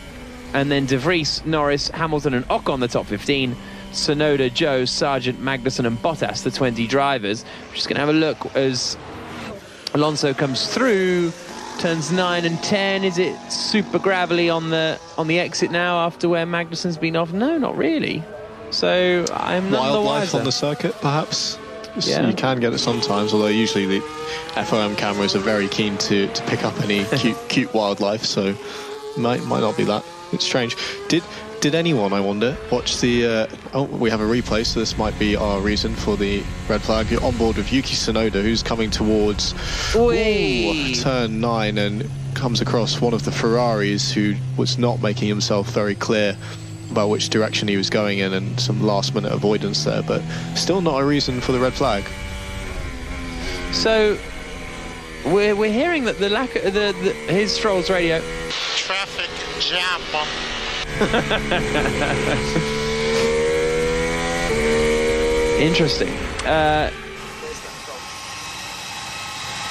And then De Vries, Norris, Hamilton and Ocon the top 15. Tsunoda, Joe, Sargent, Magnussen and Bottas, the 20 drivers. We're just going to have a look as Alonso comes through. Turns 9 and 10. Is it super gravelly on the exit now after where Magnussen's been off? No, not really. So I'm none the wiser. Wildlife on the circuit, perhaps. Yeah. You can get it sometimes, although usually the FOM cameras are very keen to pick up any cute wildlife, so might not be that. It's strange. Did anyone, I wonder, watch the... we have a replay, so this might be our reason for the red flag. You're on board with Yuki Tsunoda, who's coming towards turn 9 and comes across one of the Ferraris who was not making himself very clear about which direction he was going in, and some last-minute avoidance there, but still not a reason for the red flag. So we're hearing that the lack of his Stroll's radio... Traffic jam. Interesting.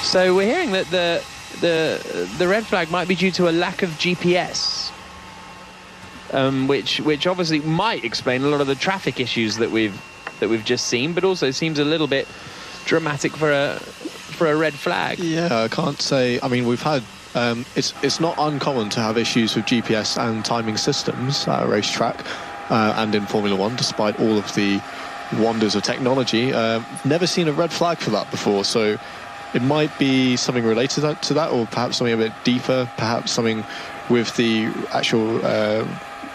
So we're hearing that the red flag might be due to a lack of GPS, which obviously might explain a lot of the traffic issues that we've just seen, but also seems a little bit dramatic for a red flag. Yeah, I can't say. I mean, we've had. It's not uncommon to have issues with GPS and timing systems at a racetrack and in Formula One, despite all of the wonders of technology. Never seen a red flag for that before, so it might be something related to that, or perhaps something a bit deeper, perhaps something with the actual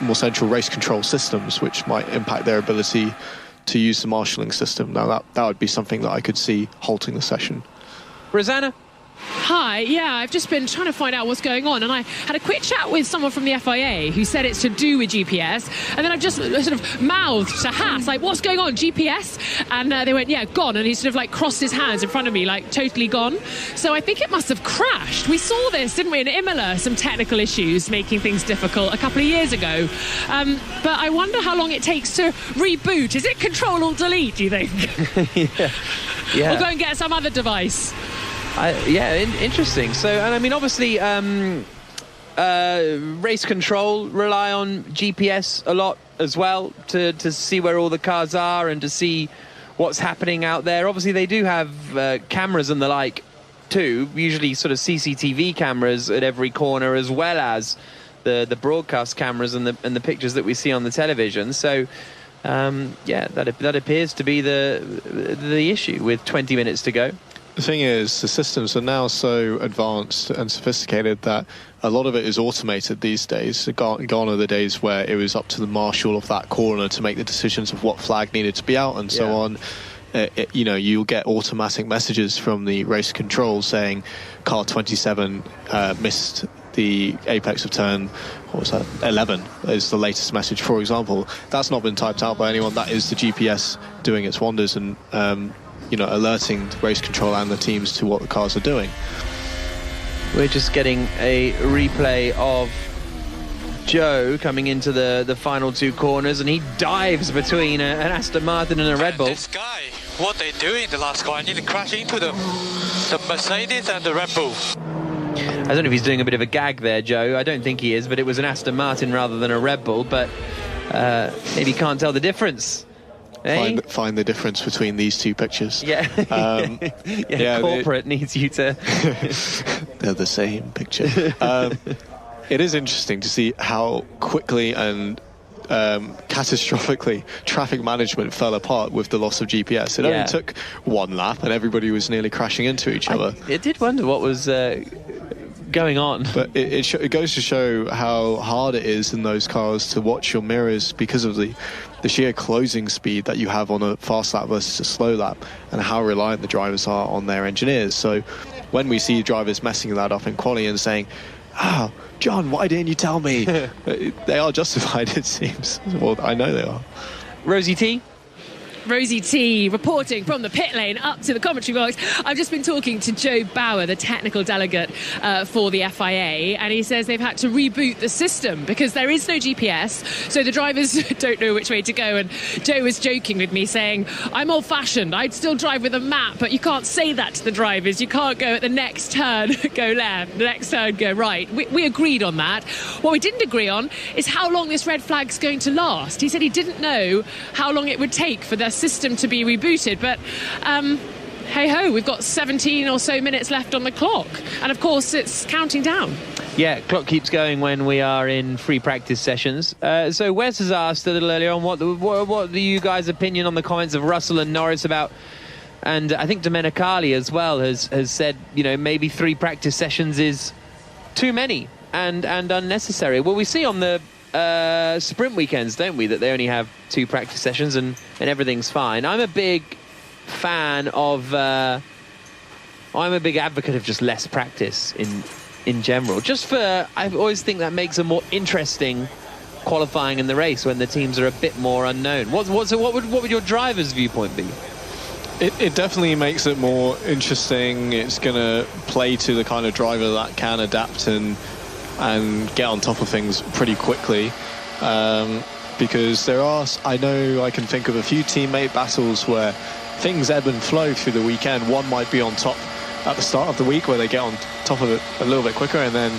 more central race control systems, which might impact their ability to use the marshalling system. Now, that would be something that I could see halting the session. Rosanna? Hi, yeah, I've just been trying to find out what's going on, and I had a quick chat with someone from the FIA who said it's to do with GPS, and then I've just sort of mouthed to Haas, like, what's going on, GPS? And they went, yeah, gone, and he sort of like crossed his hands in front of me, like, totally gone. So I think it must have crashed. We saw this, didn't we, in Imola, some technical issues making things difficult a couple of years ago. But I wonder how long it takes to reboot. Is it Control-Alt-Delete, do you think? Yeah. Or go and get some other device? Interesting. So, and I mean, obviously, race control rely on GPS a lot as well to see where all the cars are and to see what's happening out there. Obviously, they do have cameras and the like too, usually sort of CCTV cameras at every corner, as well as the broadcast cameras and the pictures that we see on the television. So, that appears to be the issue with 20 minutes to go. The thing is, the systems are now so advanced and sophisticated that a lot of it is automated these days. Gone are the days where it was up to the marshal of that corner to make the decisions of what flag needed to be out and so on. You'll get automatic messages from the race control saying car 27 missed the apex of turn, what was that, 11 is the latest message, for example. That's not been typed out by anyone. That is the GPS doing its wonders and alerting race control and the teams to what the cars are doing. We're just getting a replay of Joe coming into the final two corners, and he dives between an Aston Martin and a Red Bull. This guy, what they doing in the last car, I nearly crashed into them. The Mercedes and the Red Bull. I don't know if he's doing a bit of a gag there, Joe. I don't think he is, but it was an Aston Martin rather than a Red Bull, but maybe can't tell the difference. Find the difference between these two pictures. Yeah. Corporate needs you to... They're the same picture. It is interesting to see how quickly and catastrophically traffic management fell apart with the loss of GPS. It only took one lap and everybody was nearly crashing into each other. I did wonder what was going on. But it goes to show how hard it is in those cars to watch your mirrors because of the sheer closing speed that you have on a fast lap versus a slow lap, and how reliant the drivers are on their engineers. So when we see drivers messing that up in quali and saying, John, why didn't you tell me? They are justified, it seems. Well, I know they are. Rosie T reporting from the pit lane up to the commentary box. I've just been talking to Joe Bauer, the technical delegate for the FIA, and he says they've had to reboot the system because there is no GPS, so the drivers don't know which way to go. And Joe was joking with me saying, I'm old-fashioned, I'd still drive with a map, but you can't say that to the drivers. You can't go at the next turn, go left, the next turn, go right. We agreed on that. What we didn't agree on is how long this red flag's going to last. He said he didn't know how long it would take for their system to be rebooted, but hey-ho, we've got 17 or so minutes left on the clock, and of course it's counting down. Yeah, clock keeps going when we are in free practice sessions. So Wes has asked a little earlier on what are you guys' opinion on the comments of Russell and Norris about, and I think Domenicali as well has said, maybe 3 practice sessions is too many and unnecessary. Well, we see on the sprint weekends, don't we, that they only have 2 practice sessions and everything's fine. I'm a big fan of I'm a big advocate of just less practice in general, just for, I always think that makes a more interesting qualifying in the race when the teams are a bit more unknown. What would your driver's viewpoint be? It definitely makes it more interesting. It's going to play to the kind of driver that can adapt and get on top of things pretty quickly, because I know I can think of a few teammate battles where things ebb and flow through the weekend. One might be on top at the start of the week where they get on top of it a little bit quicker, and then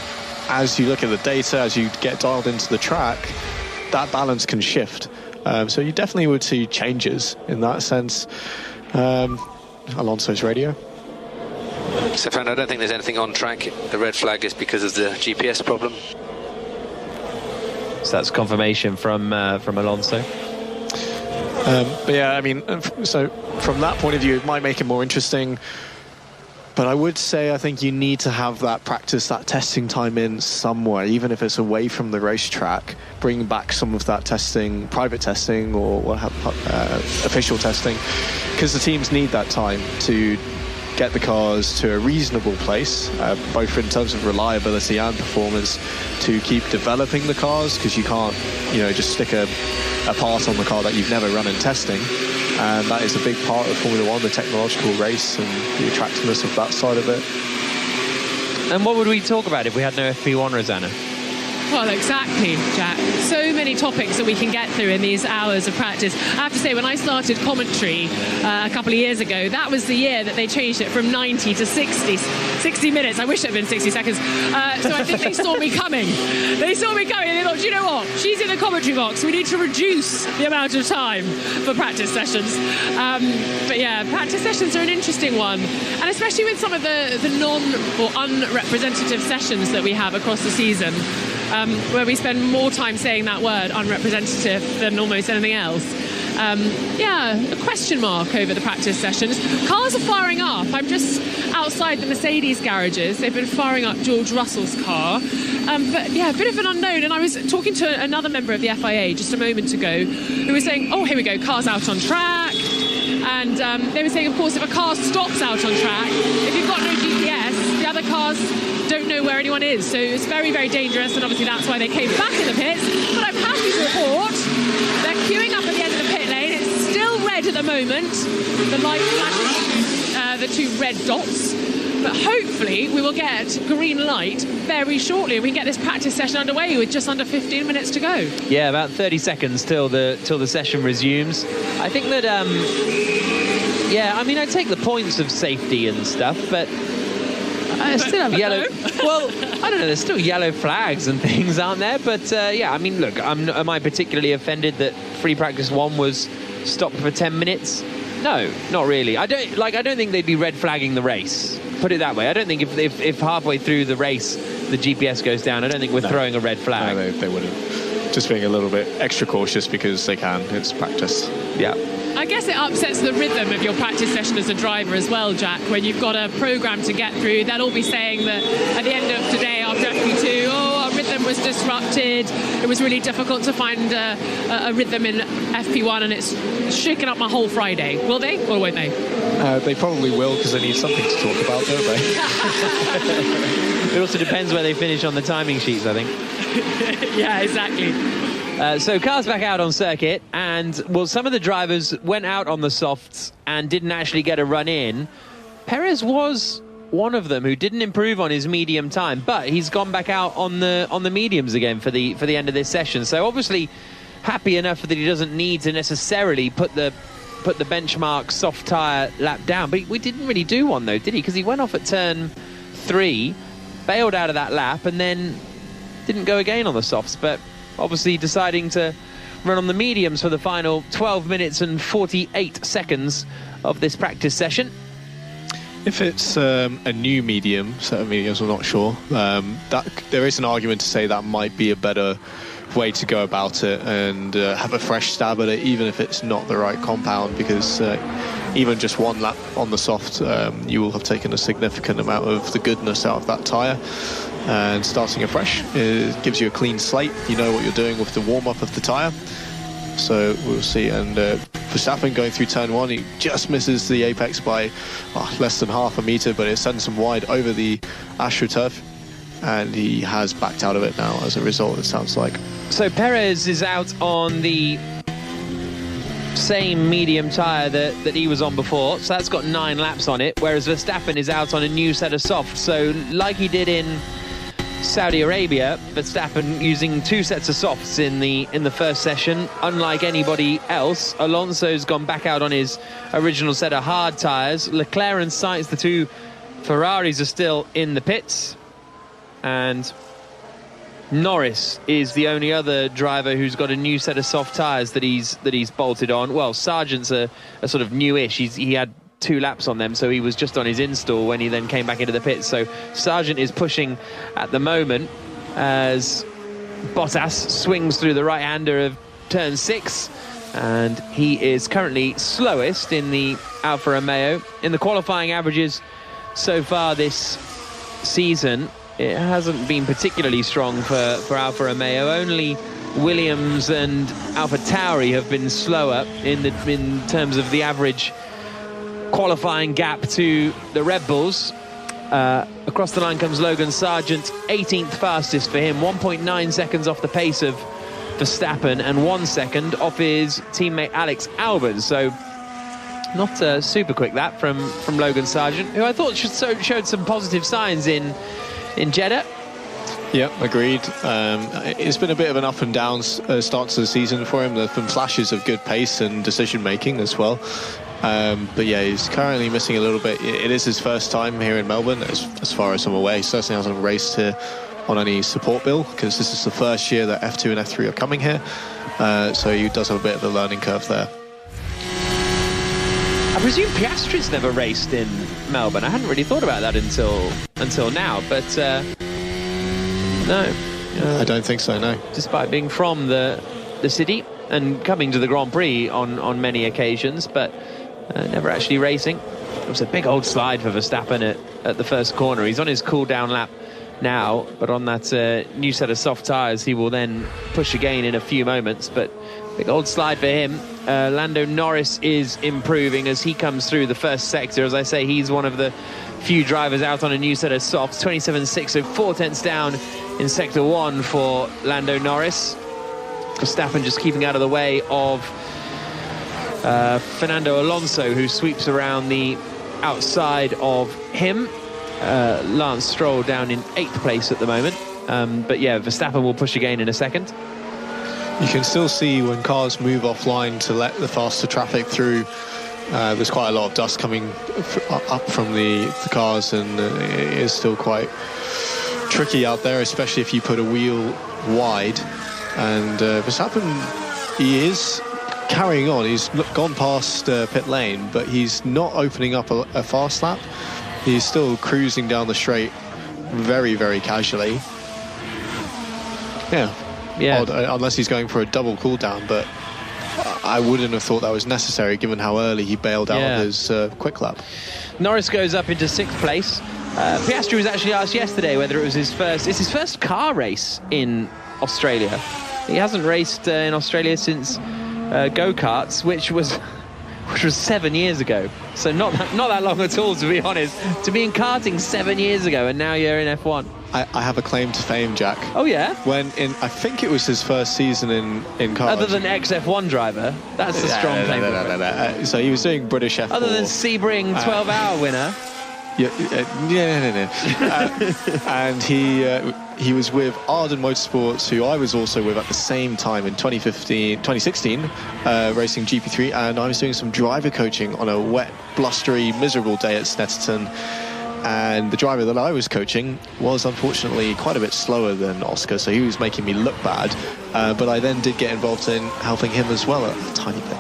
as you look at the data, as you get dialed into the track, that balance can shift. So you definitely would see changes in that sense. Alonso's radio. Stefan, I don't think there's anything on track. The red flag is because of the GPS problem. So that's confirmation from Alonso. But yeah, I mean, so from that point of view, it might make it more interesting. But I would say I think you need to have that practice, that testing time in somewhere, even if it's away from the racetrack. Bring back some of that testing, private testing or official testing, because the teams need that time to get the cars to a reasonable place, both in terms of reliability and performance, to keep developing the cars, because you can't, just stick a part on the car that you've never run in testing. And that is a big part of Formula One, the technological race and the attractiveness of that side of it. And what would we talk about if we had no FP1, Rosanna? Well, exactly, Jack. So many topics that we can get through in these hours of practice. I have to say, when I started commentary a couple of years ago, that was the year that they changed it from 90 to 60 minutes. I wish it had been 60 seconds. So I think they saw me coming. They saw me coming and they thought, do you know what? She's in the commentary box. We need to reduce the amount of time for practice sessions. But yeah, practice sessions are an interesting one. And especially with some of the non or unrepresentative sessions that we have across the season. Where we spend more time saying that word, unrepresentative, than almost anything else. A question mark over the practice sessions. Cars are firing up. I'm just outside the Mercedes garages. They've been firing up George Russell's car. But yeah, a bit of an unknown. And I was talking to another member of the FIA just a moment ago who was saying, oh, here we go, cars out on track. And they were saying, of course, if a car stops out on track, if you've got no GPS, the other cars don't know where anyone is. So it's very, very dangerous. And obviously that's why they came back in the pits. But I'm happy to report they're queuing up at the end of the pit lane. It's still red at the moment. The light flashes, the two red dots. But hopefully we will get green light very shortly. We can get this practice session underway with just under 15 minutes to go. Yeah, about 30 seconds till the session resumes. I think that, I take the points of safety and stuff, but I still have yellow. Well, I don't know. There's still yellow flags and things, aren't there? But look, am I particularly offended that free practice 1 was stopped for 10 minutes? No, not really. I don't think they'd be red flagging the race. Put it that way. I don't think if halfway through the race the GPS goes down, I don't think we're throwing a red flag. No, they wouldn't. Just being a little bit extra cautious because they can. It's practice. Yeah. I guess it upsets the rhythm of your practice session as a driver as well, Jack, when you've got a programme to get through. They'll all be saying that at the end of today after FP2, our rhythm was disrupted. It was really difficult to find a rhythm in FP1 and it's shaken up my whole Friday. Will they or won't they? They probably will because they need something to talk about, don't they? It also depends where they finish on the timing sheets, I think. Yeah, exactly. So cars back out on circuit, and some of the drivers went out on the softs and didn't actually get a run in. Perez was one of them who didn't improve on his medium time, but he's gone back out on the mediums again for the end of this session. So obviously happy enough that he doesn't need to necessarily put the benchmark soft tyre lap down. But we didn't really do one though, did he? Because he went off at turn 3, bailed out of that lap, and then didn't go again on the softs. But obviously deciding to run on the mediums for the final 12 minutes and 48 seconds of this practice session. If it's a new medium, set of mediums, I'm not sure. That there is an argument to say that might be a better way to go about it and have a fresh stab at it, even if it's not the right compound, because even just one lap on the soft, you will have taken a significant amount of the goodness out of that tyre. And starting afresh gives you a clean slate. You know what you're doing with the warm-up of the tyre. So we'll see. And Verstappen going through turn 1, he just misses the apex by less than half a metre, but it sends him wide over the AstroTurf. And he has backed out of it now as a result, it sounds like. So Perez is out on the same medium tyre that he was on before, so that's got 9 laps on it, whereas Verstappen is out on a new set of softs. So like he did in Saudi Arabia, Verstappen using 2 sets of softs in the first session. Unlike anybody else, Alonso's gone back out on his original set of hard tyres. Leclerc and Sainz, the 2 Ferraris, are still in the pits, and Norris is the only other driver who's got a new set of soft tyres that he's bolted on. Well, Sargent's a sort of newish. He had 2 laps on them, so he was just on his install when he then came back into the pits. So Sargent is pushing at the moment as Bottas swings through the right-hander of turn 6, and he is currently slowest in the Alfa Romeo. In the qualifying averages so far this season, it hasn't been particularly strong for Alfa Romeo. Only Williams and AlphaTauri have been slower in terms of the average qualifying gap to the Red Bulls. Across the line comes Logan Sargent, 18th fastest for him, 1.9 seconds off the pace of Verstappen and 1 second off his teammate Alex Albon. So not super quick that from Logan Sargent, who I thought showed some positive signs in Jeddah. Yeah, agreed. It's been a bit of an up and down start to the season for him. There's been flashes of good pace and decision making as well. But yeah, he's currently missing a little bit. It is his first time here in Melbourne, as far as I'm aware. He certainly hasn't raced here on any support bill, because this is the first year that F2 and F3 are coming here. So he does have a bit of a learning curve there. I presume Piastri's never raced in Melbourne. I hadn't really thought about that until now, but no. I don't think so, no. Despite being from the city and coming to the Grand Prix on many occasions, but never actually racing. It was a big old slide for Verstappen at the first corner. He's on his cool-down lap now, but on that new set of soft tyres, he will then push again in a few moments. But big old slide for him. Lando Norris is improving as he comes through the first sector. As I say, he's one of the few drivers out on a new set of softs. 27.6, so 4 tenths down in sector 1 for Lando Norris. Verstappen just keeping out of the way of Fernando Alonso, who sweeps around the outside of him. Lance Stroll down in 8th place at the moment. But yeah, Verstappen will push again in a second. You can still see when cars move offline to let the faster traffic through. There's quite a lot of dust coming up from the cars, and it is still quite tricky out there, especially if you put a wheel wide. And Verstappen, he is carrying on. He's gone past pit lane, but he's not opening up a fast lap. He's still cruising down the straight very, very casually. Yeah. Odd, unless he's going for a double cool down, but I wouldn't have thought that was necessary given how early he bailed out of his quick lap. Norris goes up into 6th place. Piastri was actually asked yesterday whether it was his first car race in Australia. He hasn't raced in Australia since go-karts, which was 7 years ago. So not that long at all, to be honest. To be in karting 7 years ago, and now you're in F1. I have a claim to fame, Jack. Oh, yeah? I think it was his first season in karting. Other than ex-F1 driver, that's a strong claim. No. So he was doing British F4. Other than Sebring 12-hour winner. And he was with Arden Motorsports, who I was also with at the same time in 2016, racing GP3, and I was doing some driver coaching on a wet, blustery, miserable day at Snetterton. And the driver that I was coaching was unfortunately quite a bit slower than Oscar, so he was making me look bad. But I then did get involved in helping him as well a tiny bit.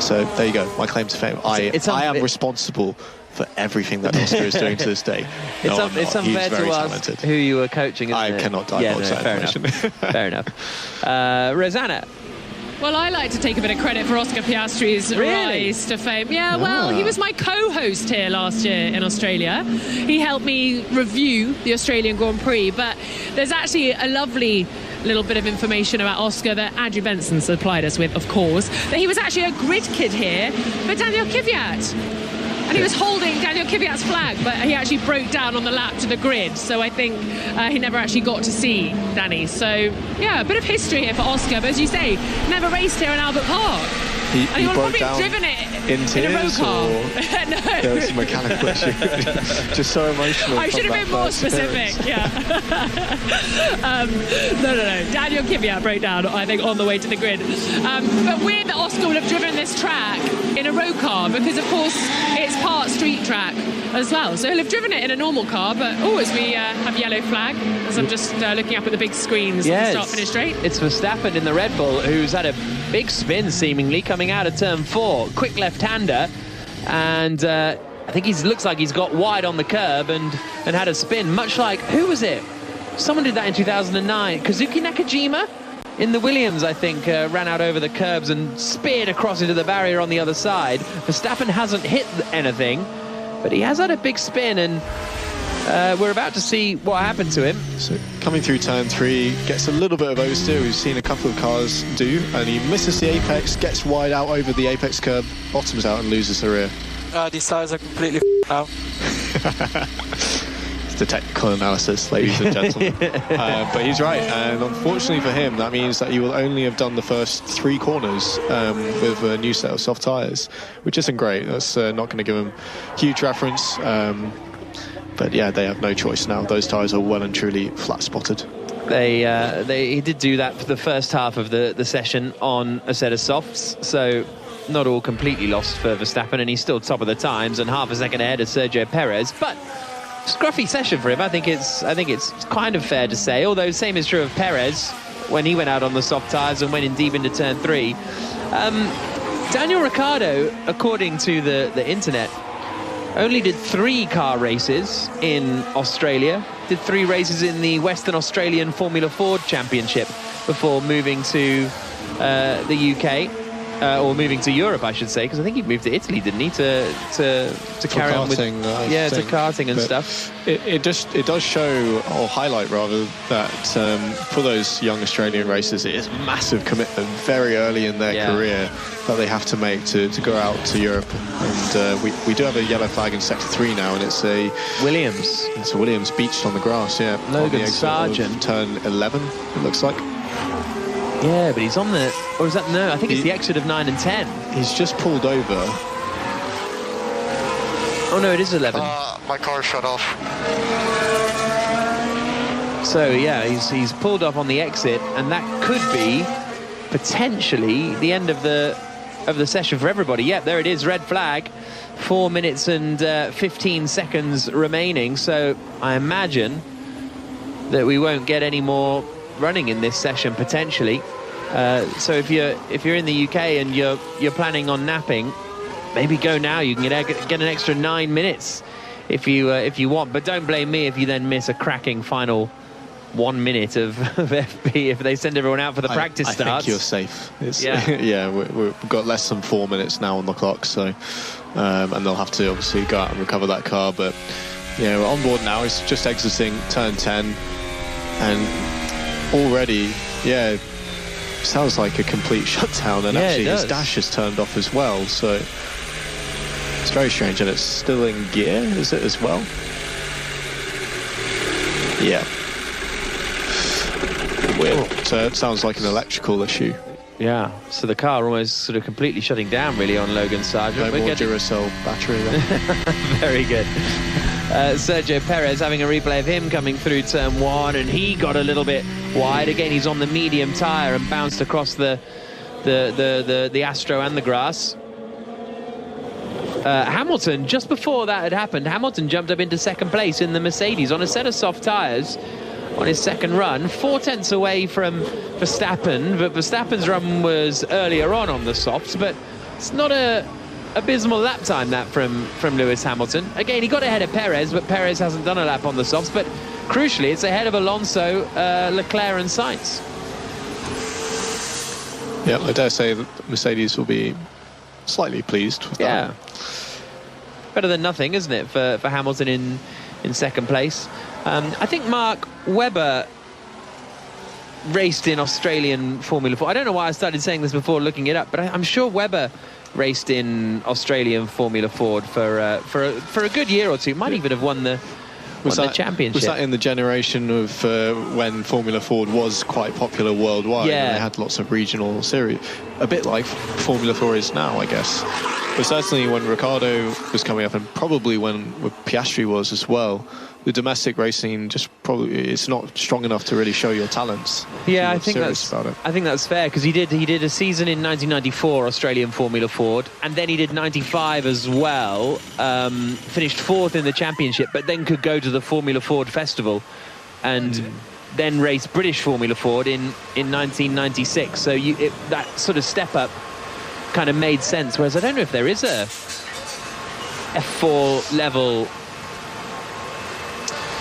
So there you go, my claim to fame. I am responsible for everything that Oscar is doing to this day. It's unfair to ask who you were coaching, isn't it? I cannot divulge that information. Fair enough. Rosanna. Well, I like to take a bit of credit for Oscar Piastri's rise to fame. Yeah, well, he was my co-host here last year in Australia. He helped me review the Australian Grand Prix, but there's actually a lovely little bit of information about Oscar that Andrew Benson supplied us with, of course, that he was actually a grid kid here for Daniel Kvyat. And he was holding Daniel Kvyat's flag, but he actually broke down on the lap to the grid. So I think he never actually got to see Danny. So, yeah, a bit of history here for Oscar. But as you say, never raced here in Albert Park. He would broke probably down driven it in tears, in a road car. No. There was some mechanical issue. Just so emotional. I should have been more specific. Yeah. No. Daniel Kvyat broke down, I think, on the way to the grid. But weird that Oscar would have driven this track in a road car, because of course it's part street track as well. So he'll have driven it in a normal car. But as we have yellow flag, as I'm just looking up at the big screens on the start-finish straight. It's Verstappen in the Red Bull, who's had a big spin seemingly coming out of turn 4, quick left-hander, and I think he looks like he's got wide on the curb and had a spin, much like, who was it? Someone did that in 2009. Kazuki Nakajima in the Williams, I think, ran out over the curbs and speared across into the barrier on the other side. Verstappen hasn't hit anything, but he has had a big spin, and we're about to see what happened to him. So coming through turn 3, gets a little bit of oversteer. We've seen a couple of cars do, and he misses the apex, gets wide out over the apex curb, bottoms out and loses the rear. These tyres are completely now. It's the technical analysis, ladies and gentlemen. But he's right, and unfortunately for him, that means that he will only have done the first 3 corners with a new set of soft tyres, which isn't great. That's not going to give him huge reference. But yeah, they have no choice now. Those tyres are well and truly flat spotted. He did do that for the first half of the session on a set of softs, so not all completely lost for Verstappen, and he's still top of the times and half a second ahead of Sergio Perez. But scruffy session for him. I think it's kind of fair to say, although same is true of Perez when he went out on the soft tyres and went in deep into turn 3. Daniel Ricciardo, according to the internet, only did 3 car races in Australia, did 3 races in the Western Australian Formula Ford Championship before moving to the UK. Or moving to Europe, I should say, because I think he moved to Italy, didn't he, to carry on with to karting and but stuff. It does show, or highlight rather, that for those young Australian racers, it is massive commitment very early in their career that they have to make to go out to Europe. And we do have a yellow flag in sector 3 now, and it's a Williams. It's a Williams beached on the grass. Yeah, Logan Sargent, turn 11. It looks like. Yeah, but he's on the... Or is that... No, I think it's the exit of 9 and 10. He's just pulled over. Oh, no, it is 11. My car shut off. So, yeah, he's pulled up on the exit, and that could be potentially the end of the session for everybody. Yep, there it is, red flag. 4 minutes and 15 seconds remaining. So I imagine that we won't get any more running in this session potentially. So if you're in the UK and you're planning on napping, maybe go now. You can get an extra 9 minutes if you want, but don't blame me if you then miss a cracking final 1 minute of FP if they send everyone out for the practice starts. I think you're safe. Yeah, we've got less than 4 minutes now on the clock, so and they'll have to obviously go out and recover that car. But yeah, we're on board now. It's just exiting turn 10, and already, yeah, sounds like a complete shutdown, and actually his dash is turned off as well, so it's very strange. And it's still in gear, is it, as well? Yeah. Weird. So it sounds like an electrical issue. Yeah, so the car almost sort of completely shutting down really on Logan Sargent. No more Duracell battery then. Very good. Sergio Perez having a replay of him coming through turn 1, and he got a little bit wide. Again, he's on the medium tyre and bounced across the Astro and the grass. Hamilton, just before that had happened, Hamilton jumped up into second place in the Mercedes on a set of soft tyres on his second run, 4 tenths away from Verstappen, but Verstappen's run was earlier on the softs, but it's not a abysmal lap time that from Lewis Hamilton. Again, he got ahead of Perez, but Perez hasn't done a lap on the softs, but crucially it's ahead of Alonso, Leclerc and Sainz. Yeah, I dare say that Mercedes will be slightly pleased with that. Better than nothing, isn't it, for Hamilton in second place. I think Mark Webber raced in Australian Formula 4. I don't know why I started saying this before looking it up, but I'm sure Webber raced in Australian Formula Ford for a good year or two. Might even have won the championship. Was that in the generation of when Formula Ford was quite popular worldwide? Yeah. And they had lots of regional series, a bit like Formula 4 is now, I guess. But certainly when Ricciardo was coming up, and probably when Piastri was as well, the domestic racing just probably it's not strong enough to really show your talents. Yeah, I think that's fair, because he did a season in 1994 Australian Formula Ford, and then he did 95 as well. Finished 4th in the championship, but then could go to the Formula Ford Festival, and then race British Formula Ford in 1996. So that sort of step up kind of made sense. Whereas I don't know if there is a F4 level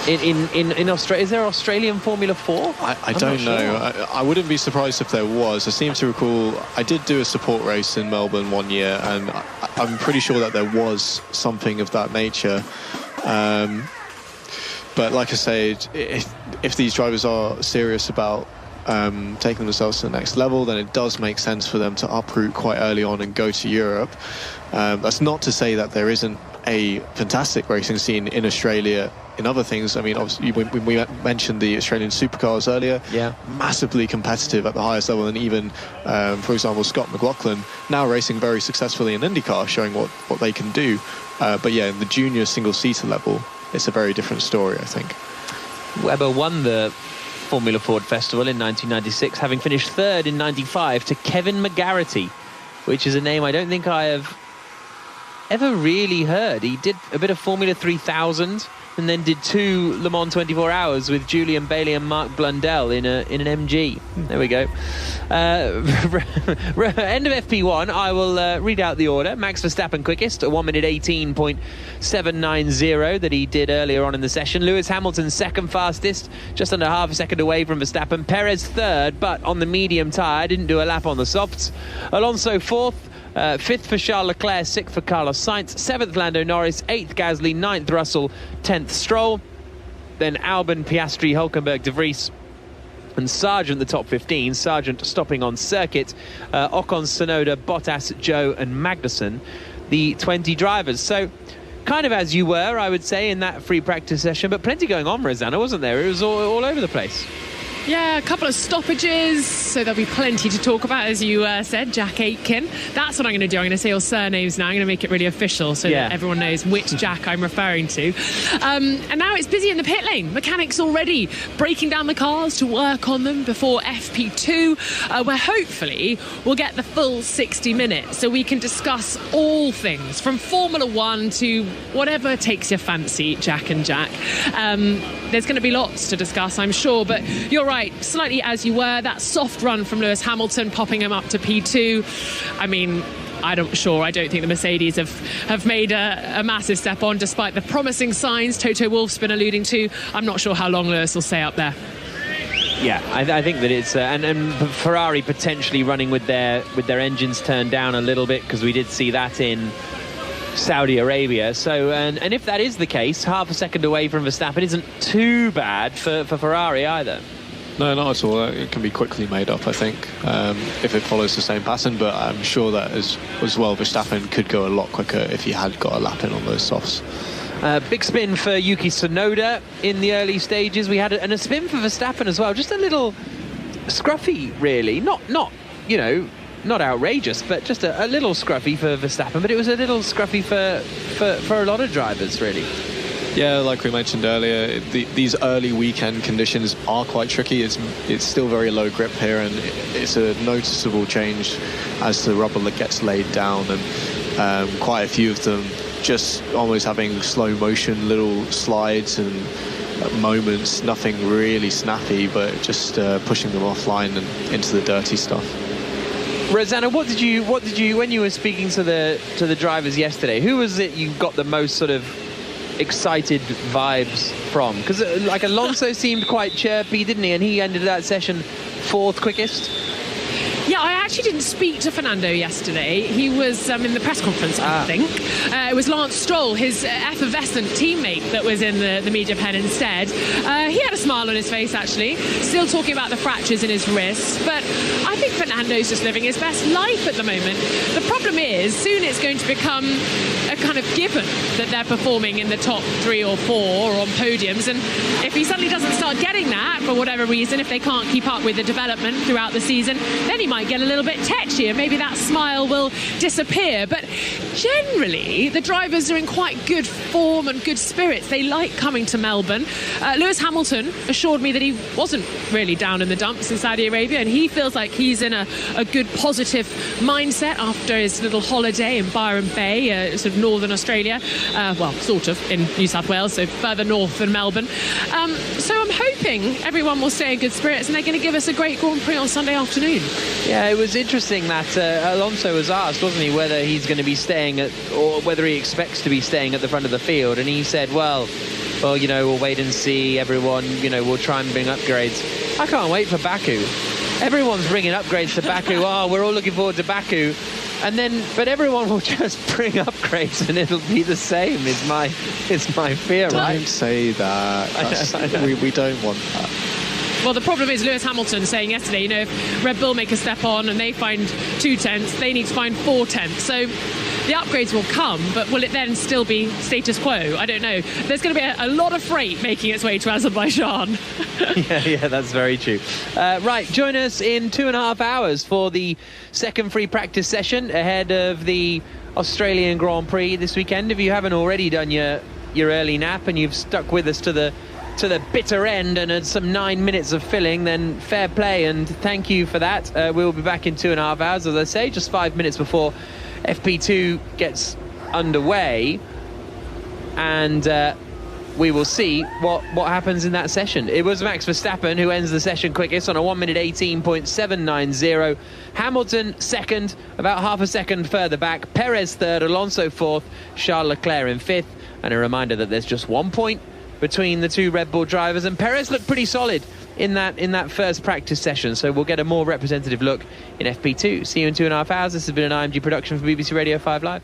in Australia. Is there Australian Formula 4? I don't know. I wouldn't be surprised if there was. I seem to recall I did do a support race in Melbourne one year, and I'm pretty sure that there was something of that nature. But like I said, if these drivers are serious about taking themselves to the next level, then it does make sense for them to uproot quite early on and go to Europe. That's not to say that there isn't a fantastic racing scene in Australia in other things. I mean, obviously, when we mentioned the Australian supercars earlier, massively competitive at the highest level, and even, for example, Scott McLaughlin now racing very successfully in IndyCar, showing what they can do. But yeah, in the junior single-seater level, it's a very different story, I think. Webber won the Formula Ford Festival in 1996, having finished third in 95 to Kevin McGarity, which is a name I don't think I have ever really heard. He did a bit of Formula 3000 and then did 2 Le Mans 24 Hours with Julian Bailey and Mark Blundell in an MG. There we go. End of FP1. I will read out the order. Max Verstappen quickest, a 1 minute 18.790 that he did earlier on in the session. Lewis Hamilton second fastest, just under half a second away from Verstappen. Perez third, but on the medium tyre, didn't do a lap on the softs. Alonso fourth. Fifth for Charles Leclerc, sixth for Carlos Sainz, seventh Lando Norris, eighth Gasly, ninth Russell, 10th Stroll. Then Albon, Piastri, Hülkenberg, De Vries and Sargent the top 15. Sargent stopping on circuit. Ocon, Tsunoda, Bottas, Zhou and Magnussen, the 20 drivers. So kind of as you were, I would say, in that free practice session, but plenty going on, Rosanna, wasn't there? It was all over the place. Yeah, a couple of stoppages, so there'll be plenty to talk about, as you said. Jack Aitken. That's what I'm going to do. I'm going to say your surnames now. I'm going to make it really official so that everyone knows which Jack I'm referring to. And now it's busy in the pit lane. Mechanics already breaking down the cars to work on them before FP2, where hopefully we'll get the full 60 minutes so we can discuss all things from Formula 1 to whatever takes your fancy, Jack and Jack. There's going to be lots to discuss, I'm sure, but you're right, slightly as you were. That soft run from Lewis Hamilton, popping him up to P2. I mean, I don't think the Mercedes have made a massive step on, despite the promising signs Toto Wolff's been alluding to. I'm not sure how long Lewis will stay up there. Yeah, I think that it's and Ferrari potentially running with their engines turned down a little bit, because we did see that in Saudi Arabia. So and if that is the case, half a second away from Verstappen isn't too bad for Ferrari either. No, not at all. It can be quickly made up, I think, if it follows the same pattern. But I'm sure that as well, Verstappen could go a lot quicker if he had got a lap in on those softs. Big spin for Yuki Tsunoda in the early stages. We had a spin for Verstappen as well. Just a little scruffy, really. Not outrageous, but just a little scruffy for Verstappen. But it was a little scruffy for a lot of drivers, really. Yeah, like we mentioned earlier, these early weekend conditions are quite tricky. It's still very low grip here, and it's a noticeable change as the rubber gets laid down, and quite a few of them just almost having slow motion little slides and moments, nothing really snappy, but just pushing them offline and into the dirty stuff. Rosanna, what did you when you were speaking to the drivers yesterday, who was it you got the most sort of excited vibes from? Because like Alonso seemed quite chirpy, didn't he? And he ended that session fourth quickest. Yeah, I actually didn't speak to Fernando yesterday. He was in the press conference, I think. It was Lance Stroll, his effervescent teammate, that was in the media pen instead. He had a smile on his face, actually, still talking about the fractures in his wrists. But I think Fernando's just living his best life at the moment. The problem is, soon it's going to become a kind of given that they're performing in the top 3 or 4 or on podiums. And if he suddenly doesn't start getting that, for whatever reason, if they can't keep up with the development throughout the season, then he might get a little bit tetchy and maybe that smile will disappear. But generally, the drivers are in quite good form and good spirits. They like coming to Melbourne. Lewis Hamilton assured me that he wasn't really down in the dumps in Saudi Arabia, and he feels like he's in a good positive mindset after his little holiday in Byron Bay, sort of northern Australia. Well, sort of in New South Wales, so further north than Melbourne. So I'm hoping everyone will stay in good spirits, and they're going to give us a great Grand Prix on Sunday afternoon. Yeah, it was interesting that Alonso was asked, wasn't he, whether he's going to be staying at, or whether he expects to be staying at the front of the field, and he said, well, you know, we'll wait and see. Everyone, you know, we'll try and bring upgrades. I can't wait for Baku. Everyone's bringing upgrades to Baku. We're all looking forward to Baku. But everyone will just bring upgrades and it'll be the same, is my fear, right? Don't say that. We don't want that. Well, the problem is Lewis Hamilton saying yesterday, if Red Bull make a step on and they find 2 tenths, they need to find 4 tenths. So the upgrades will come, but will it then still be status quo? I don't know. There's going to be a lot of freight making its way to Azerbaijan. yeah, that's very true. Right, join us in 2.5 hours for the second free practice session ahead of the Australian Grand Prix this weekend. If you haven't already done your early nap and you've stuck with us to the bitter end and had some 9 minutes of filling, then fair play and thank you for that. We'll be back in 2.5 hours, as I say, just 5 minutes before FP2 gets underway, and we will see what happens in that session. It was Max Verstappen who ends the session quickest on a 1 minute 18.790. Hamilton second, about half a second further back. Perez third, Alonso fourth, Charles Leclerc in fifth. And a reminder that there's just 1 point between the two Red Bull drivers, and Perez looked pretty solid in that first practice session, so we'll get a more representative look in FP2. See you in 2.5 hours. This has been an IMG production for BBC Radio 5 Live.